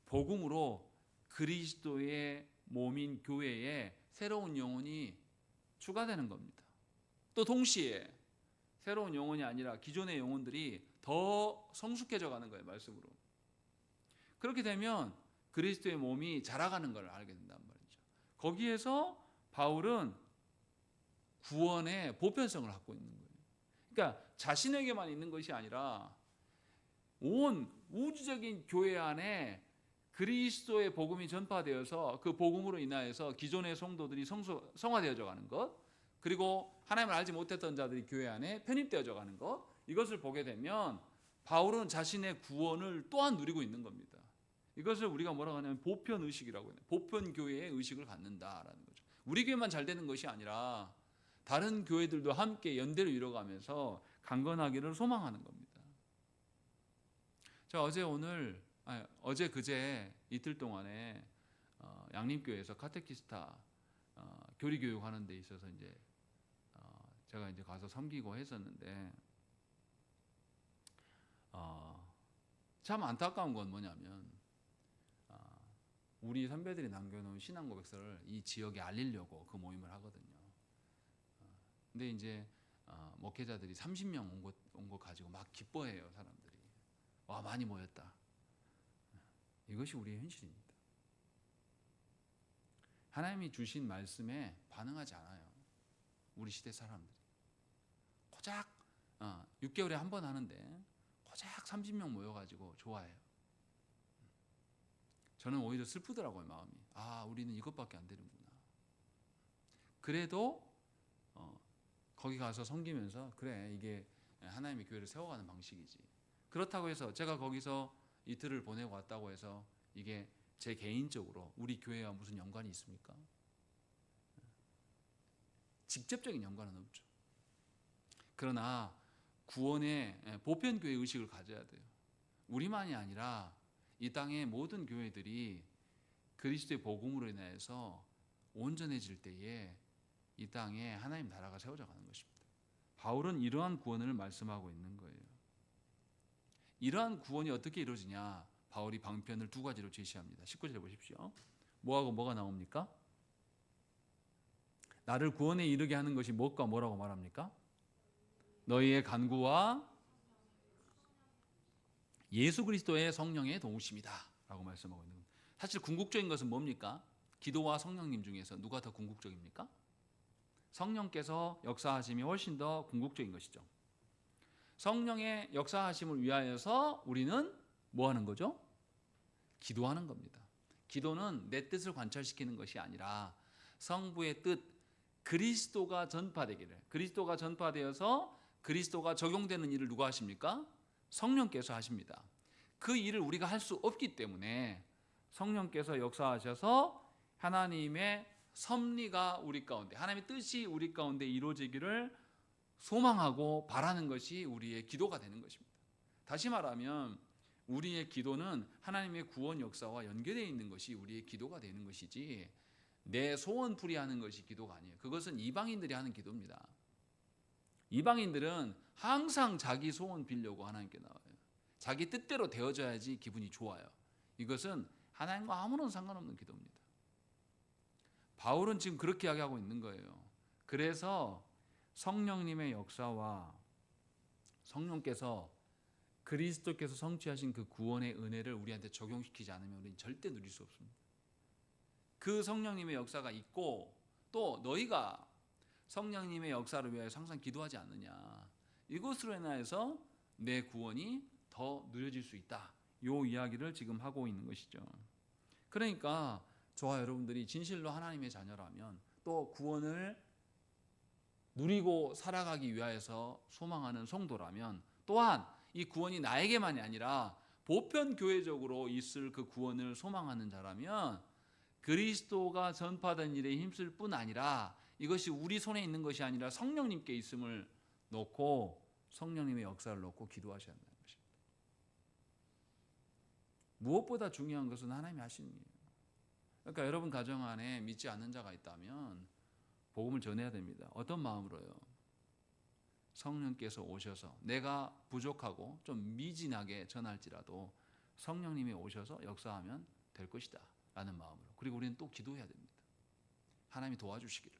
복음으로 그리스도의 몸인 교회에 새로운 영혼이 추가되는 겁니다. 또 동시에 새로운 영혼이 아니라 기존의 영혼들이 더 성숙해져 가는 거예요, 말씀으로. 그렇게 되면 그리스도의 몸이 자라가는 걸 알게 된단 말이죠. 거기에서 바울은 구원의 보편성을 갖고 있는 거예요. 그러니까 자신에게만 있는 것이 아니라 온 우주적인 교회 안에 그리스도의 복음이 전파되어서 그 복음으로 인하여서 기존의 성도들이 성화되어져 가는 것, 그리고 하나님을 알지 못했던 자들이 교회 안에 편입되어져 가는 것, 이것을 보게 되면 바울은 자신의 구원을 또한 누리고 있는 겁니다. 이것을 우리가 뭐라고 하냐면 보편 의식이라고 해요. 보편 교회의 의식을 갖는다라는 거죠. 우리 교회만 잘 되는 것이 아니라 다른 교회들도 함께 연대를 이뤄가면서 강건하기를 소망하는 겁니다. 자, 어제 그제 이틀 동안에 양림교회에서 카테키스타 교리 교육하는 데 있어서 이제 제가 이제 가서 섬기고 했었는데 참 안타까운 건 뭐냐면 우리 선배들이 남겨놓은 신앙 고백서를 이 지역에 알리려고 그 모임을 하거든요. 근데 이제 목회자들이 30명 온 거 가지고 막 기뻐해요. 사람들이. 와, 많이 모였다. 이것이 우리의 현실입니다. 하나님이 주신 말씀에 반응하지 않아요. 우리 시대 사람들이. 고작 6개월에 한 번 하는데 고작 30명 모여가지고 좋아해요. 저는 오히려 슬프더라고요, 마음이. 우리는 이것밖에 안 되는구나. 그래도 거기 가서 섬기면서 그래, 이게 하나님의 교회를 세워가는 방식이지. 그렇다고 해서 제가 거기서 이틀을 보내고 왔다고 해서 이게 제 개인적으로 우리 교회와 무슨 연관이 있습니까? 직접적인 연관은 없죠. 그러나 구원의 보편교회 의식을 가져야 돼요. 우리만이 아니라 이 땅의 모든 교회들이 그리스도의 복음으로 인해서 온전해질 때에 이 땅에 하나님 나라가 세워져 가는 것입니다. 바울은 이러한 구원을 말씀하고 있는 거예요. 이러한 구원이 어떻게 이루어지냐? 바울이 방편을 두 가지로 제시합니다. 19절에 보십시오. 뭐하고 뭐가 나옵니까? 나를 구원에 이르게 하는 것이 무엇과 뭐라고 말합니까? 너희의 간구와 예수 그리스도의 성령의 도우심이다 라고 말씀하고 있는 겁니다. 사실 궁극적인 것은 뭡니까? 기도와 성령님 중에서 누가 더 궁극적입니까? 성령께서 역사하심이 훨씬 더 궁극적인 것이죠. 성령의 역사하심을 위하여서 우리는 뭐 하는 거죠? 기도하는 겁니다. 기도는 내 뜻을 관철시키는 것이 아니라 성부의 뜻, 그리스도가 전파되기를, 그리스도가 전파되어서 그리스도가 적용되는 일을 누가 하십니까? 성령께서 하십니다. 그 일을 우리가 할 수 없기 때문에 성령께서 역사하셔서 하나님의 섭리가 우리 가운데, 하나님의 뜻이 우리 가운데 이루어지기를 소망하고 바라는 것이 우리의 기도가 되는 것입니다. 다시 말하면 우리의 기도는 하나님의 구원 역사와 연결되어 있는 것이 우리의 기도가 되는 것이지, 내 소원풀이 하는 것이 기도가 아니에요. 그것은 이방인들이 하는 기도입니다. 이방인들은 항상 자기 소원 빌려고 하나님께 나와요. 자기 뜻대로 되어져야지 기분이 좋아요. 이것은 하나님과 아무런 상관없는 기도입니다. 바울은 지금 그렇게 이야기하고 있는 거예요. 그래서 성령님의 역사와 성령께서 그리스도께서 성취하신 그 구원의 은혜를 우리한테 적용시키지 않으면 우리는 절대 누릴 수 없습니다. 그 성령님의 역사가 있고, 또 너희가 성령님의 역사를 위하여 항상 기도하지 않느냐, 이것으로 인하여서 내 구원이 더 누려질 수 있다, 이 이야기를 지금 하고 있는 것이죠. 그러니까 저와 여러분들이 진실로 하나님의 자녀라면, 또 구원을 누리고 살아가기 위하여서 소망하는 성도라면, 또한 이 구원이 나에게만이 아니라 보편 교회적으로 있을 그 구원을 소망하는 자라면 그리스도가 전파된 일에 힘쓸 뿐 아니라 이것이 우리 손에 있는 것이 아니라 성령님께 있음을 놓고 성령님의 역사를 놓고 기도하셔야 한다는 것입니다. 무엇보다 중요한 것은 하나님이 하시는 일이에요. 그러니까 여러분 가정 안에 믿지 않는 자가 있다면 복음을 전해야 됩니다. 어떤 마음으로요? 성령께서 오셔서 내가 부족하고 좀 미진하게 전할지라도 성령님이 오셔서 역사하면 될 것이다 라는 마음으로. 그리고 우리는 또 기도해야 됩니다. 하나님이 도와주시기를.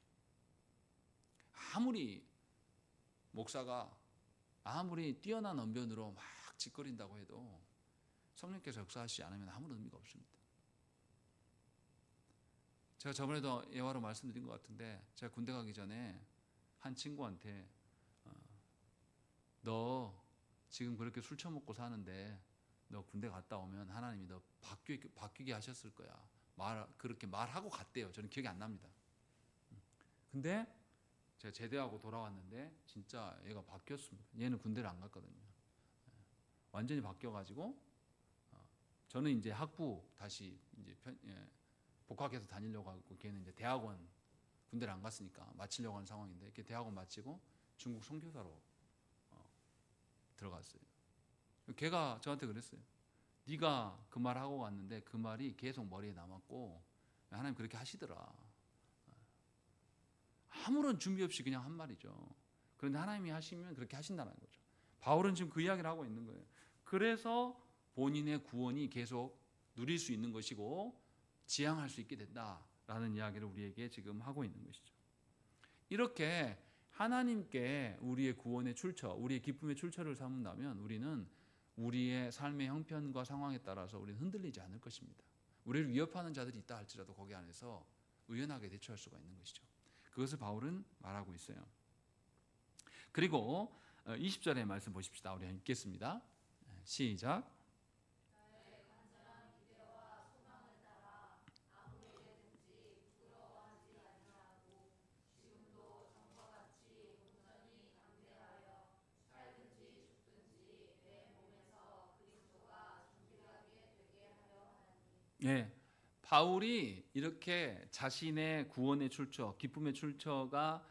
아무리 목사가 아무리 뛰어난 언변으로 막 짓거린다고 해도 성령께서 역사하시지 않으면 아무런 의미가 없습니다. 제가 저번에도 예화로 말씀드린 것 같은데, 제가 군대 가기 전에 한 친구한테 너 지금 그렇게 술 처먹고 사는데 너 군대 갔다 오면 하나님이 너 바뀌게 하셨을 거야. 그렇게 말하고 갔대요. 저는 기억이 안 납니다. 근데 제가 제대하고 돌아왔는데 진짜 얘가 바뀌었습니다. 얘는 군대를 안 갔거든요. 완전히 바뀌어가지고 저는 이제 학부 다시 이제 복학해서 다니려고 하고 걔는 이제 대학원 군대를 안 갔으니까 마치려고 하는 상황인데 이렇게 대학원 마치고 중국 선교사로 들어갔어요. 걔가 저한테 그랬어요. 네가 그 말 하고 왔는데 그 말이 계속 머리에 남았고 하나님 그렇게 하시더라. 아무런 준비 없이 그냥 한 말이죠. 그런데 하나님이 하시면 그렇게 하신다는 거죠. 바울은 지금 그 이야기를 하고 있는 거예요. 그래서 본인의 구원이 계속 누릴 수 있는 것이고 지향할 수 있게 된다라는 이야기를 우리에게 지금 하고 있는 것이죠. 이렇게 하나님께 우리의 구원의 출처, 우리의 기쁨의 출처를 삼는다면 우리는 우리의 삶의 형편과 상황에 따라서 우리는 흔들리지 않을 것입니다. 우리를 위협하는 자들이 있다 할지라도 거기 안에서 의연하게 대처할 수가 있는 것이죠. 그것을 바울은 말하고 있어요. 그리고 20절의 말씀 보십시다. 우리 읽겠습니다. 시작. 예, 바울이 이렇게 자신의 구원의 출처, 기쁨의 출처가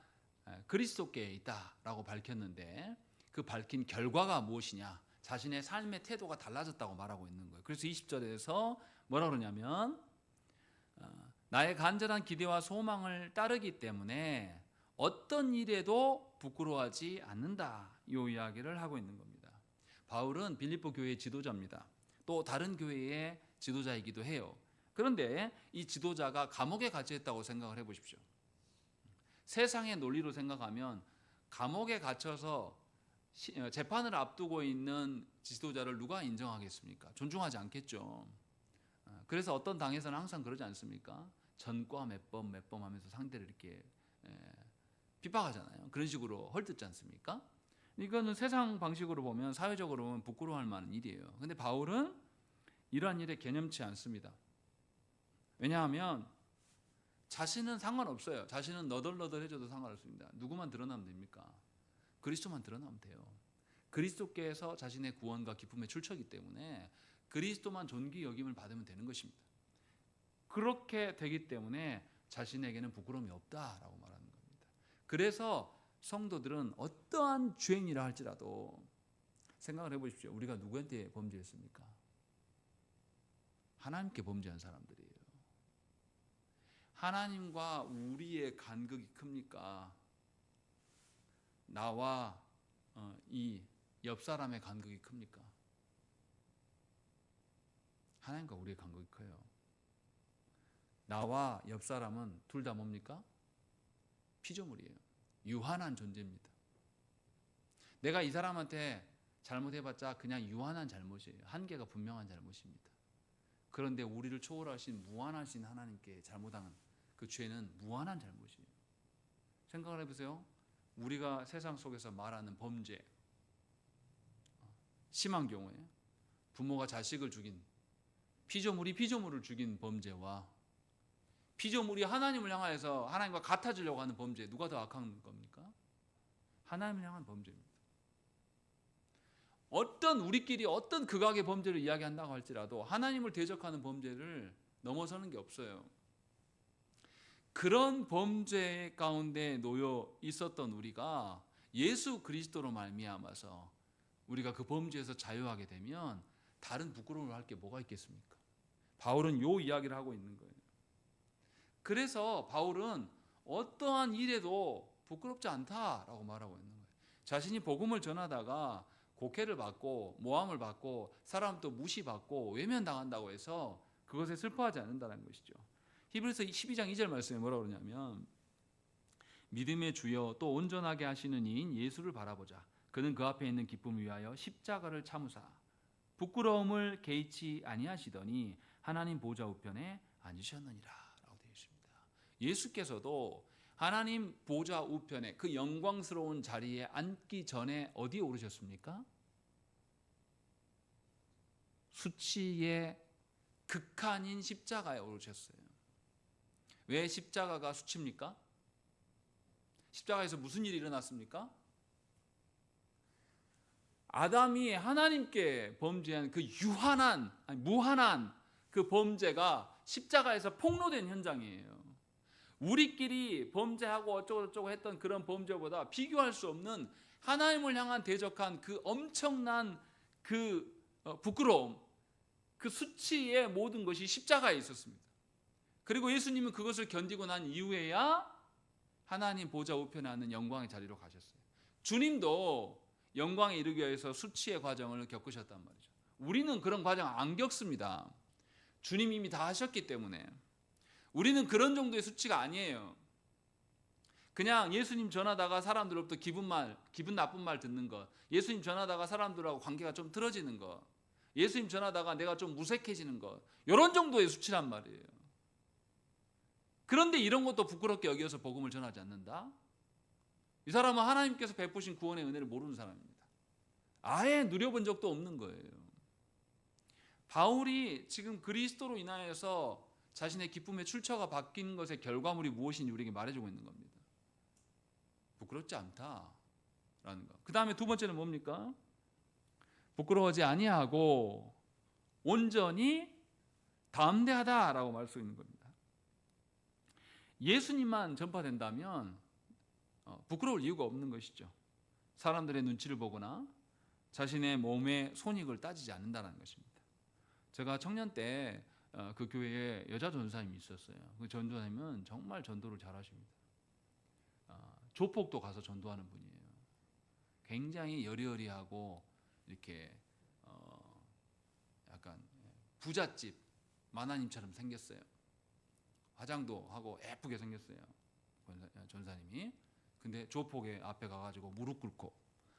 그리스도께 있다라고 밝혔는데 그 밝힌 결과가 무엇이냐? 자신의 삶의 태도가 달라졌다고 말하고 있는 거예요. 그래서 20절에서 뭐라 그러냐면 나의 간절한 기대와 소망을 따르기 때문에 어떤 일에도 부끄러워하지 않는다. 이 이야기를 하고 있는 겁니다. 바울은 빌립보 교회의 지도자입니다. 또 다른 교회의 지도자이기도 해요. 그런데 이 지도자가 감옥에 갇혀있다고 생각을 해보십시오. 세상의 논리로 생각하면 감옥에 갇혀서 재판을 앞두고 있는 지도자를 누가 인정하겠습니까? 존중하지 않겠죠. 그래서 어떤 당에서는 항상 그러지 않습니까? 전과 몇 번 하면서 상대를 이렇게 핍박하잖아요. 그런 식으로 헐뜯지 않습니까? 이거는 세상 방식으로 보면 사회적으로 보면 부끄러워할 만한 일이에요. 근데 바울은 이러한 일에 개념치 않습니다. 왜냐하면 자신은 상관없어요. 자신은 너덜너덜해져도 상관없습니다. 누구만 드러나면 됩니까? 그리스도만 드러나면 돼요. 그리스도께서 자신의 구원과 기쁨의 출처이기 때문에 그리스도만 존귀 여김을 받으면 되는 것입니다. 그렇게 되기 때문에 자신에게는 부끄러움이 없다라고 말하는 겁니다. 그래서 성도들은 어떠한 죄인이라 할지라도 생각을 해보십시오. 우리가 누구한테 범죄했습니까? 하나님께 범죄한 사람들이에요. 하나님과 우리의 간극이 큽니까? 나와 이 옆 사람의 간극이 큽니까? 하나님과 우리의 간극이 커요. 나와 옆 사람은 둘 다 뭡니까? 피조물이에요. 유한한 존재입니다. 내가 이 사람한테 잘못해봤자 그냥 유한한 잘못이에요. 한계가 분명한 잘못입니다. 그런데 우리를 초월하신 무한하신 하나님께 잘못한 그 죄는 무한한 잘못이에요. 생각을 해보세요. 우리가 세상 속에서 말하는 범죄, 심한 경우에 부모가 자식을 죽인, 피조물이 피조물을 죽인 범죄와 피조물이 하나님을 향하여서 하나님과 같아지려고 하는 범죄, 누가 더 악한 겁니까? 하나님을 향한 범죄입니다. 우리끼리 어떤 극악의 범죄를 이야기한다고 할지라도 하나님을 대적하는 범죄를 넘어서는 게 없어요. 그런 범죄 가운데 놓여 있었던 우리가 예수 그리스도로 말미암아서 우리가 그 범죄에서 자유하게 되면 다른 부끄러움을 할 게 뭐가 있겠습니까? 바울은 요 이야기를 하고 있는 거예요. 그래서 바울은 어떠한 일에도 부끄럽지 않다라고 말하고 있는 거예요. 자신이 복음을 전하다가 곡해를 받고 모함을 받고 사람 또 무시받고 외면당한다고 해서 그것에 슬퍼하지 않는다는 것이죠. 히브리서 12장 2절 말씀에 뭐라고 그러냐면 믿음의 주여 또 온전하게 하시는 이인 예수를 바라보자. 그는 그 앞에 있는 기쁨을 위하여 십자가를 참으사 부끄러움을 개의치 아니하시더니 하나님 보좌 우편에 앉으셨느니라 라고 되어 있습니다. 예수께서도 하나님 보좌 우편에 그 영광스러운 자리에 앉기 전에 어디에 오르셨습니까? 수치의 극한인 십자가에 오르셨어요. 왜 십자가가 수치입니까? 십자가에서 무슨 일이 일어났습니까? 아담이 하나님께 범죄한 그 무한한 그 범죄가 십자가에서 폭로된 현장이에요. 우리끼리 범죄하고 어쩌고저쩌고 했던 그런 범죄보다 비교할 수 없는 하나님을 향한 대적한 그 엄청난 그 부끄러움, 그 수치의 모든 것이 십자가에 있었습니다. 그리고 예수님은 그것을 견디고 난 이후에야 하나님 보좌 우편에 앉는 영광의 자리로 가셨어요. 주님도 영광에 이르기 위해서 수치의 과정을 겪으셨단 말이죠. 우리는 그런 과정 안 겪습니다. 주님이 이미 다 하셨기 때문에. 우리는 그런 정도의 수치가 아니에요. 그냥 예수님 전하다가 사람들로부터 기분 나쁜 말 듣는 것, 예수님 전하다가 사람들하고 관계가 좀 틀어지는 것, 예수님 전하다가 내가 좀 무색해지는 것, 이런 정도의 수치란 말이에요. 그런데 이런 것도 부끄럽게 여겨서 복음을 전하지 않는다? 이 사람은 하나님께서 베푸신 구원의 은혜를 모르는 사람입니다. 아예 누려본 적도 없는 거예요. 바울이 지금 그리스도로 인하여서 자신의 기쁨의 출처가 바뀐 것의 결과물이 무엇인지 우리에게 말해주고 있는 겁니다. 부끄럽지 않다라는 거. 그 다음에 두 번째는 뭡니까? 부끄러워하지 아니하고 온전히 담대하다라고 말할 수 있는 겁니다. 예수님만 전파된다면 부끄러울 이유가 없는 것이죠. 사람들의 눈치를 보거나 자신의 몸의 손익을 따지지 않는다는 것입니다. 제가 청년 때 그 교회에 여자 전도사님이 있었어요. 그 전도사님은 정말 전도를 잘하십니다. 조폭도 가서 전도하는 분이에요. 굉장히 여리여리하고 이렇게 약간 부잣집 만화님처럼 생겼어요. 화장도 하고 예쁘게 생겼어요. 전사님이. 근데 조폭의 앞에 가가지고 무릎 꿇고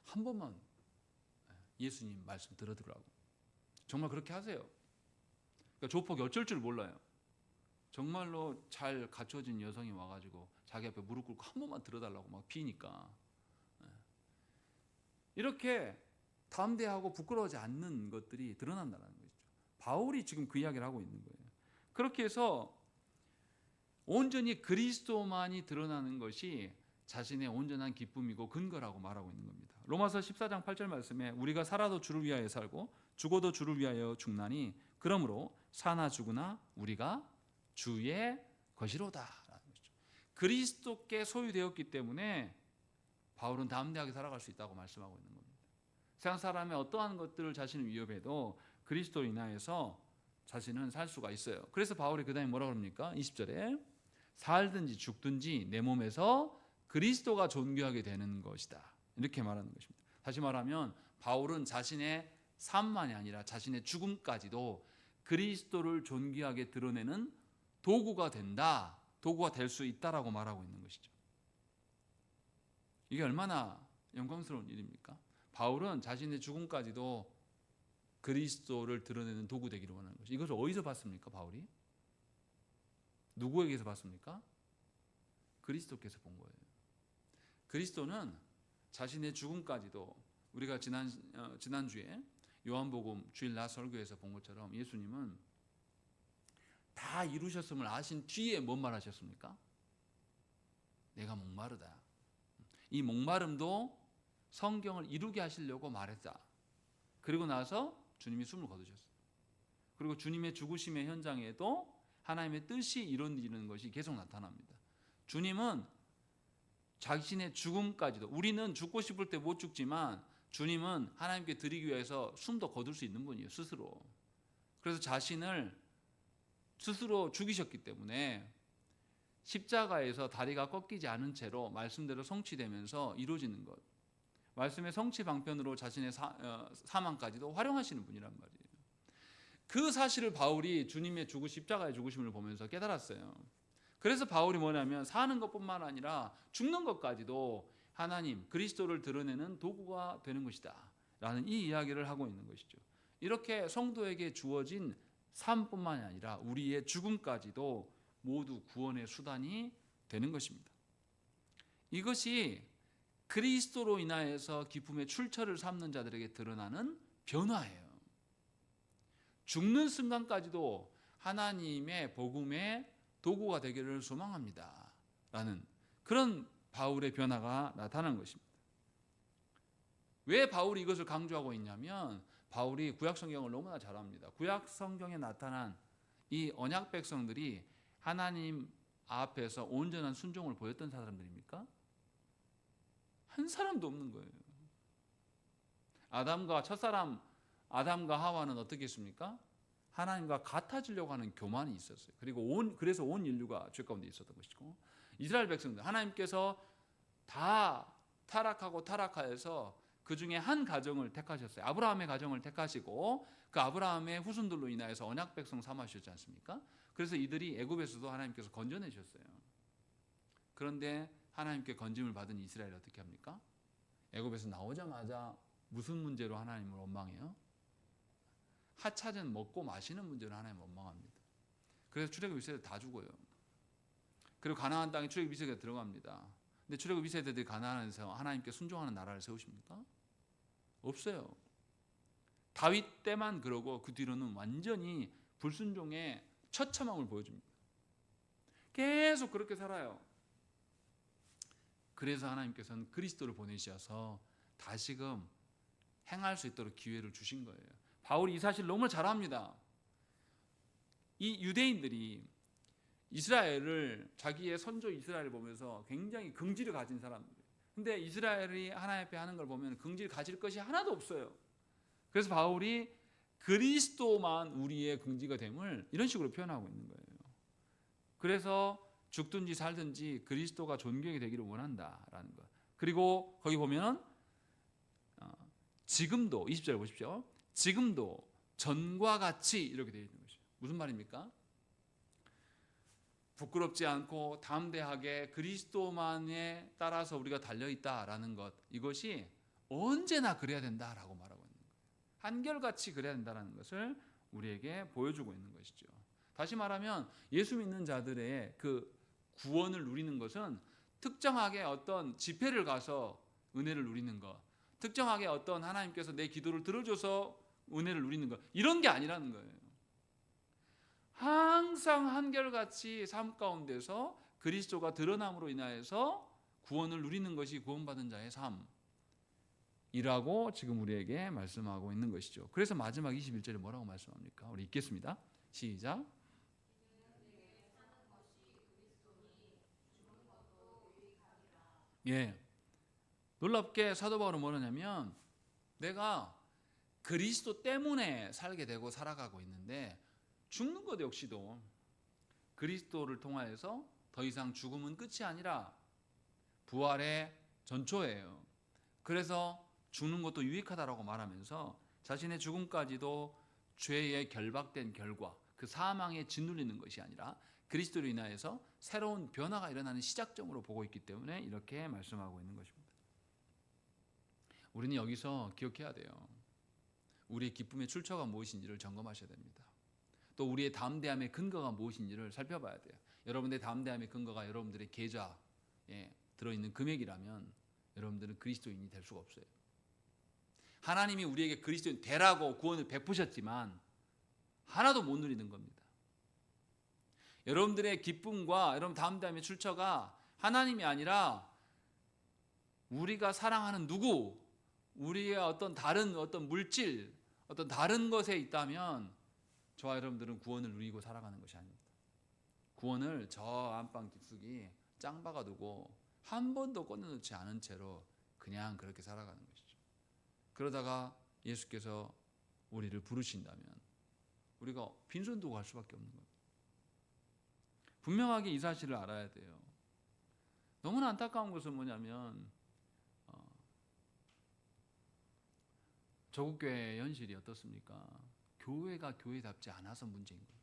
한 번만 예수님 말씀 들어주라고. 정말 그렇게 하세요. 그러니까 조폭이 어쩔 줄 몰라요. 정말로 잘 갖춰진 여성이 와가지고 자기 앞에 무릎 꿇고 한 번만 들어달라고 막 비니까. 이렇게 담대하고 부끄러워하지 않는 것들이 드러난다는 거죠. 바울이 지금 그 이야기를 하고 있는 거예요. 그렇게 해서 온전히 그리스도만이 드러나는 것이 자신의 온전한 기쁨이고 근거라고 말하고 있는 겁니다. 로마서 14장 8절 말씀에 우리가 살아도 주를 위하여 살고 죽어도 주를 위하여 죽나니 그러므로 사나 죽으나 우리가 주의 것이로다. 그리스도께 소유되었기 때문에 바울은 담대하게 살아갈 수 있다고 말씀하고 있는 겁니다. 세상 사람의 어떠한 것들을 자신을 위협해도 그리스도로 인하여서 자신은 살 수가 있어요. 그래서 바울이 그 다음에 뭐라고 합니까? 20절에 살든지 죽든지 내 몸에서 그리스도가 존귀하게 되는 것이다. 이렇게 말하는 것입니다. 다시 말하면 바울은 자신의 삶만이 아니라 자신의 죽음까지도 그리스도를 존귀하게 드러내는 도구가 된다. 도구가 될 수 있다라고 말하고 있는 것이죠. 이게 얼마나 영광스러운 일입니까? 바울은 자신의 죽음까지도 그리스도를 드러내는 도구 되기를 원하는 것이죠. 이것을 어디서 봤습니까? 바울이? 누구에게서 봤습니까? 그리스도께서 본 거예요. 그리스도는 자신의 죽음까지도 우리가 지난주에 요한복음 주일 낮 설교에서 본 것처럼 예수님은 다 이루셨음을 아신 뒤에 뭔 말 하셨습니까? 내가 목마르다. 이 목마름도 성경을 이루게 하시려고 말했다. 그리고 나서 주님이 숨을 거두셨어요. 그리고 주님의 죽으심의 현장에도 하나님의 뜻이 이루어지는 것이 계속 나타납니다. 주님은 자신의 죽음까지도, 우리는 죽고 싶을 때 못 죽지만 주님은 하나님께 드리기 위해서 숨도 거둘 수 있는 분이에요. 스스로. 그래서 자신을 스스로 죽이셨기 때문에 십자가에서 다리가 꺾이지 않은 채로 말씀대로 성취되면서 이루어지는 것, 말씀의 성취 방편으로 자신의 사망까지도 활용하시는 분이란 말이에요. 그 사실을 바울이 주님의 십자가의 죽으심을 보면서 깨달았어요. 그래서 바울이 뭐냐면 사는 것뿐만 아니라 죽는 것까지도 하나님 그리스도를 드러내는 도구가 되는 것이다 라는 이 이야기를 하고 있는 것이죠. 이렇게 성도에게 주어진 삶뿐만이 아니라 우리의 죽음까지도 모두 구원의 수단이 되는 것입니다. 이것이 그리스도로 인하여서 기쁨의 출처를 삼는 자들에게 드러나는 변화예요. 죽는 순간까지도 하나님의 복음의 도구가 되기를 소망합니다 라는 그런 바울의 변화가 나타난 것입니다. 왜 바울이 이것을 강조하고 있냐면 바울이 구약 성경을 너무나 잘 압니다. 구약 성경에 나타난 이 언약 백성들이 하나님 앞에서 온전한 순종을 보였던 사람들입니까? 한 사람도 없는 거예요. 첫사람 아담과 하와는 어떻게 했습니까? 하나님과 같아지려고 하는 교만이 있었어요. 그래서 온 인류가 죄 가운데 있었던 것이고, 이스라엘 백성들 하나님께서 다 타락하여서 그 중에 한 가정을 택하셨어요. 아브라함의 가정을 택하시고 그 아브라함의 후손들로 인하여서 언약 백성 삼으셨지 않습니까? 그래서 이들이 애굽에서도 하나님께서 건져내셨어요. 그런데 하나님께 건짐을 받은 이스라엘이 어떻게 합니까? 애굽에서 나오자마자 무슨 문제로 하나님을 원망해요? 하찮은 먹고 마시는 문제로 하나님을 원망합니다. 그래서 출애굽 1세대 다 죽어요. 그리고 가나안 땅에 출애굽 2세대가 들어갑니다. 근데 출애굽 2세대들이 가나안에서 하나님께 순종하는 나라를 세우십니까? 없어요. 다윗 때만 그러고 그 뒤로는 완전히 불순종의 처참함을 보여줍니다. 계속 그렇게 살아요. 그래서 하나님께서는 그리스도를 보내셔서 다시금 행할 수 있도록 기회를 주신 거예요. 바울이 이 사실을 너무 잘 압니다. 이 유대인들이 이스라엘을, 자기의 선조 이스라엘을 보면서 굉장히 긍지를 가진 사람들. 근데 이스라엘이 하나님 앞에 하는 걸 보면 긍지를 가질 것이 하나도 없어요. 그래서 바울이 그리스도만 우리의 긍지가 됨을 이런 식으로 표현하고 있는 거예요. 그래서 죽든지 살든지 그리스도가 존경이 되기를 원한다라는 것. 그리고 거기 보면 지금도 20절 보십시오. 지금도 전과 같이 이렇게 되어 있는 것이죠. 무슨 말입니까? 부끄럽지 않고 담대하게 그리스도만에 따라서 우리가 달려있다라는 것, 이것이 언제나 그래야 된다라고 말하고 있는 거예요. 한결같이 그래야 된다는 것을 우리에게 보여주고 있는 것이죠. 다시 말하면 예수 믿는 자들의 그 구원을 누리는 것은 특정하게 어떤 집회를 가서 은혜를 누리는 것, 특정하게 어떤 하나님께서 내 기도를 들어줘서 은혜를 누리는 것, 이런 게 아니라는 거예요. 항상 한결같이 삶 가운데서 그리스도가 드러남으로 인하여서 구원을 누리는 것이 구원받은 자의 삶이라고 지금 우리에게 말씀하고 있는 것이죠. 그래서 마지막 21절에 뭐라고 말씀합니까? 우리 읽겠습니다. 시작. 예. 놀랍게 사도 바울은 뭐냐면 내가 그리스도 때문에 살게 되고 살아가고 있는데 죽는 것 역시도 그리스도를 통하여서 더 이상 죽음은 끝이 아니라 부활의 전초예요. 그래서 죽는 것도 유익하다라고 말하면서 자신의 죽음까지도 죄에 결박된 결과, 그 사망에 짓눌리는 것이 아니라 그리스도로 인하여서 새로운 변화가 일어나는 시작점으로 보고 있기 때문에 이렇게 말씀하고 있는 것입니다. 우리는 여기서 기억해야 돼요. 우리의 기쁨의 출처가 무엇인지를 점검하셔야 됩니다. 또 우리의 담대함의 근거가 무엇인지를 살펴봐야 돼요. 여러분들의 담대함의 근거가 여러분들의 계좌에 들어있는 금액이라면 여러분들은 그리스도인이 될 수가 없어요. 하나님이 우리에게 그리스도인 되라고 구원을 베푸셨지만 하나도 못 누리는 겁니다. 여러분들의 기쁨과 여러분 담대함의 출처가 하나님이 아니라 우리가 사랑하는 누구, 우리의 어떤 다른 어떤 물질, 어떤 다른 것에 있다면 저와 여러분들은 구원을 누리고 살아가는 것이 아닙니다. 구원을 저 안방 깊숙이 짱 박아두고 한 번도 꺼내놓지 않은 채로 그냥 그렇게 살아가는 것이죠. 그러다가 예수께서 우리를 부르신다면 우리가 빈손 두고 갈 수밖에 없는 겁니다. 분명하게 이 사실을 알아야 돼요. 너무나 안타까운 것은 뭐냐면 조국교회의 현실이 어떻습니까? 교회가 교회답지 않아서 문제인 거예요.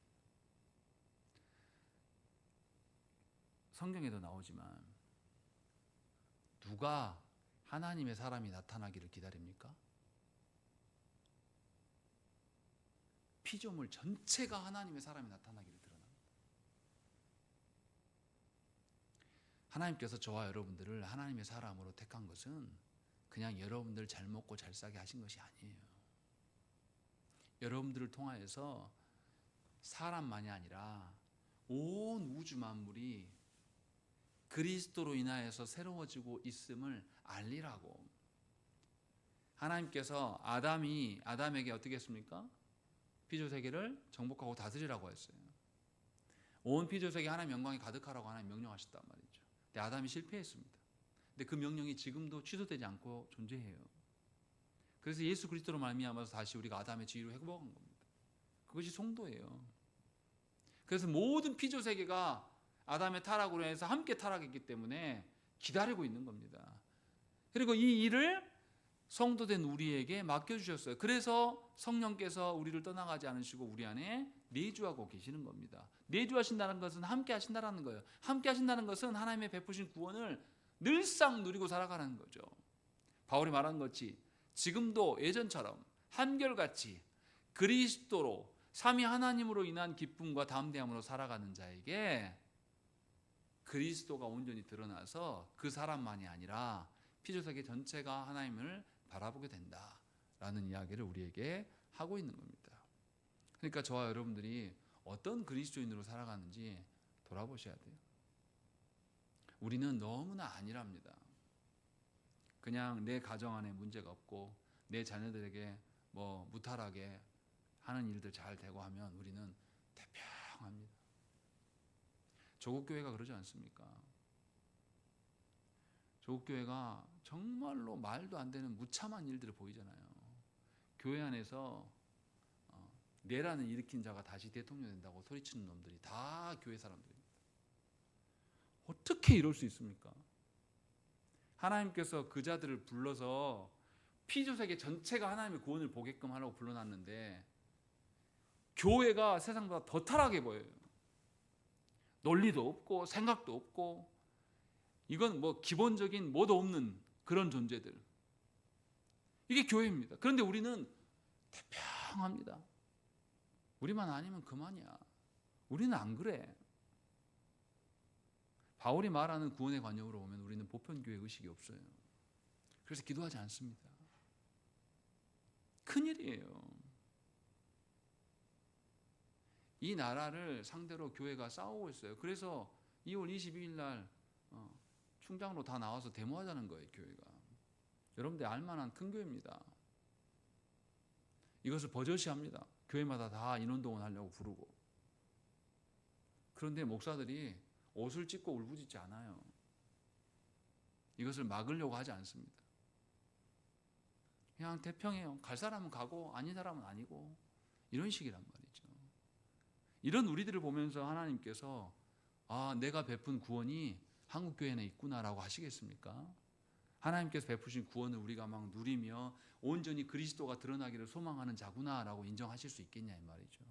성경에도 나오지만 누가 하나님의 사람이 나타나기를 기다립니까? 피조물 전체가 하나님의 사람이 나타나기를 드러납니다. 하나님께서 저와 여러분들을 하나님의 사람으로 택한 것은 그냥 여러분들 잘 먹고 잘 싸게 하신 것이 아니에요. 여러분들을 통하여서 사람만이 아니라 온 우주 만물이 그리스도로 인하여서 새로워지고 있음을 알리라고. 하나님께서 아담에게 어떻게 했습니까? 피조세계를 정복하고 다스리라고 했어요. 온 피조세계 하나님의 영광이 가득하라고 하나님 명령하셨단 말이죠. 근데 아담이 실패했습니다. 근데 그 명령이 지금도 취소되지 않고 존재해요. 그래서 예수 그리스도로 말미암아서 다시 우리가 아담의 지위로 회복한 겁니다. 그것이 성도예요. 그래서 모든 피조세계가 아담의 타락으로 해서 함께 타락했기 때문에 기다리고 있는 겁니다. 그리고 이 일을 성도된 우리에게 맡겨주셨어요. 그래서 성령께서 우리를 떠나가지 않으시고 우리 안에 내주하고 계시는 겁니다. 내주하신다는 것은 함께 하신다는 거예요. 함께 하신다는 것은 하나님의 베푸신 구원을 늘상 누리고 살아가는 거죠. 바울이 말한 것이 지금도 예전처럼 한결같이 그리스도로 삼위 하나님으로 인한 기쁨과 담대함으로 살아가는 자에게 그리스도가 온전히 드러나서 그 사람만이 아니라 피조세계 전체가 하나님을 바라보게 된다라는 이야기를 우리에게 하고 있는 겁니다. 그러니까 저와 여러분들이 어떤 그리스도인으로 살아가는지 돌아보셔야 돼요. 우리는 너무나 안일합니다. 그냥 내 가정 안에 문제가 없고 내 자녀들에게 무탈하게 하는 일들 잘 되고 하면 우리는 태평합니다. 조국교회가 그러지 않습니까? 조국교회가 정말로 말도 안 되는 무참한 일들을 보이잖아요. 교회 안에서 내란을 일으킨 자가 다시 대통령 된다고 소리치는 놈들이 다 교회 사람들입니다. 어떻게 이럴 수 있습니까? 하나님께서 그 자들을 불러서 피조세계 전체가 하나님의 구원을 보게끔 하라고 불러놨는데 교회가 세상보다 더 타락해 보여요. 논리도 없고 생각도 없고 이건 기본적인 뭐도 없는 그런 존재들. 이게 교회입니다. 그런데 우리는 태평합니다. 우리만 아니면 그만이야. 우리는 안 그래. 바울이 말하는 구원의 관념으로 보면 우리는 보편교회 의식이 없어요. 그래서 기도하지 않습니다. 큰일이에요. 이 나라를 상대로 교회가 싸우고 있어요. 그래서 2월 22일 날 충장로 다 나와서 데모하자는 거예요. 교회가. 여러분들 알만한 큰 교회입니다. 이것을 버젓이합니다. 교회마다 다 인원동원 하려고 부르고. 그런데 목사들이 옷을 찢고 울부짖지 않아요. 이것을 막으려고 하지 않습니다. 그냥 태평해요. 갈 사람은 가고 아닌 사람은 아니고 이런 식이란 말이죠. 이런 우리들을 보면서 하나님께서 내가 베푼 구원이 한국교회에 있구나라고 하시겠습니까? 하나님께서 베푸신 구원을 우리가 막 누리며 온전히 그리스도가 드러나기를 소망하는 자구나라고 인정하실 수 있겠냐 이 말이죠.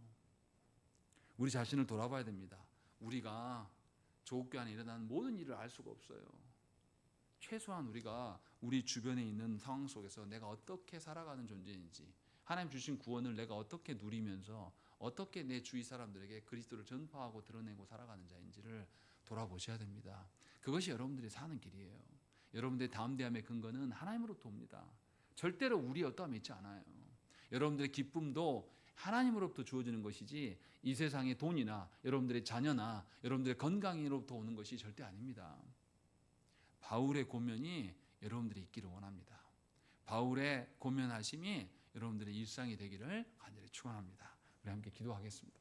우리 자신을 돌아봐야 됩니다. 우리가 조국교회 안에 일어나는 모든 일을 알 수가 없어요. 최소한 우리가 우리 주변에 있는 상황 속에서 내가 어떻게 살아가는 존재인지, 하나님 주신 구원을 내가 어떻게 누리면서 어떻게 내 주위 사람들에게 그리스도를 전파하고 드러내고 살아가는 자인지를 돌아보셔야 됩니다. 그것이 여러분들이 사는 길이에요. 여러분들의 담대함의 근거는 하나님으로부터 옵니다. 절대로 우리의 어떠함이 있지 않아요. 여러분들의 기쁨도 하나님으로부터 주어지는 것이지 이 세상의 돈이나 여러분들의 자녀나 여러분들의 건강으로부터 오는 것이 절대 아닙니다. 바울의 권면이 여러분들이 있기를 원합니다. 바울의 권면하심이 여러분들의 일상이 되기를 간절히 축원합니다. 우리 함께 기도하겠습니다.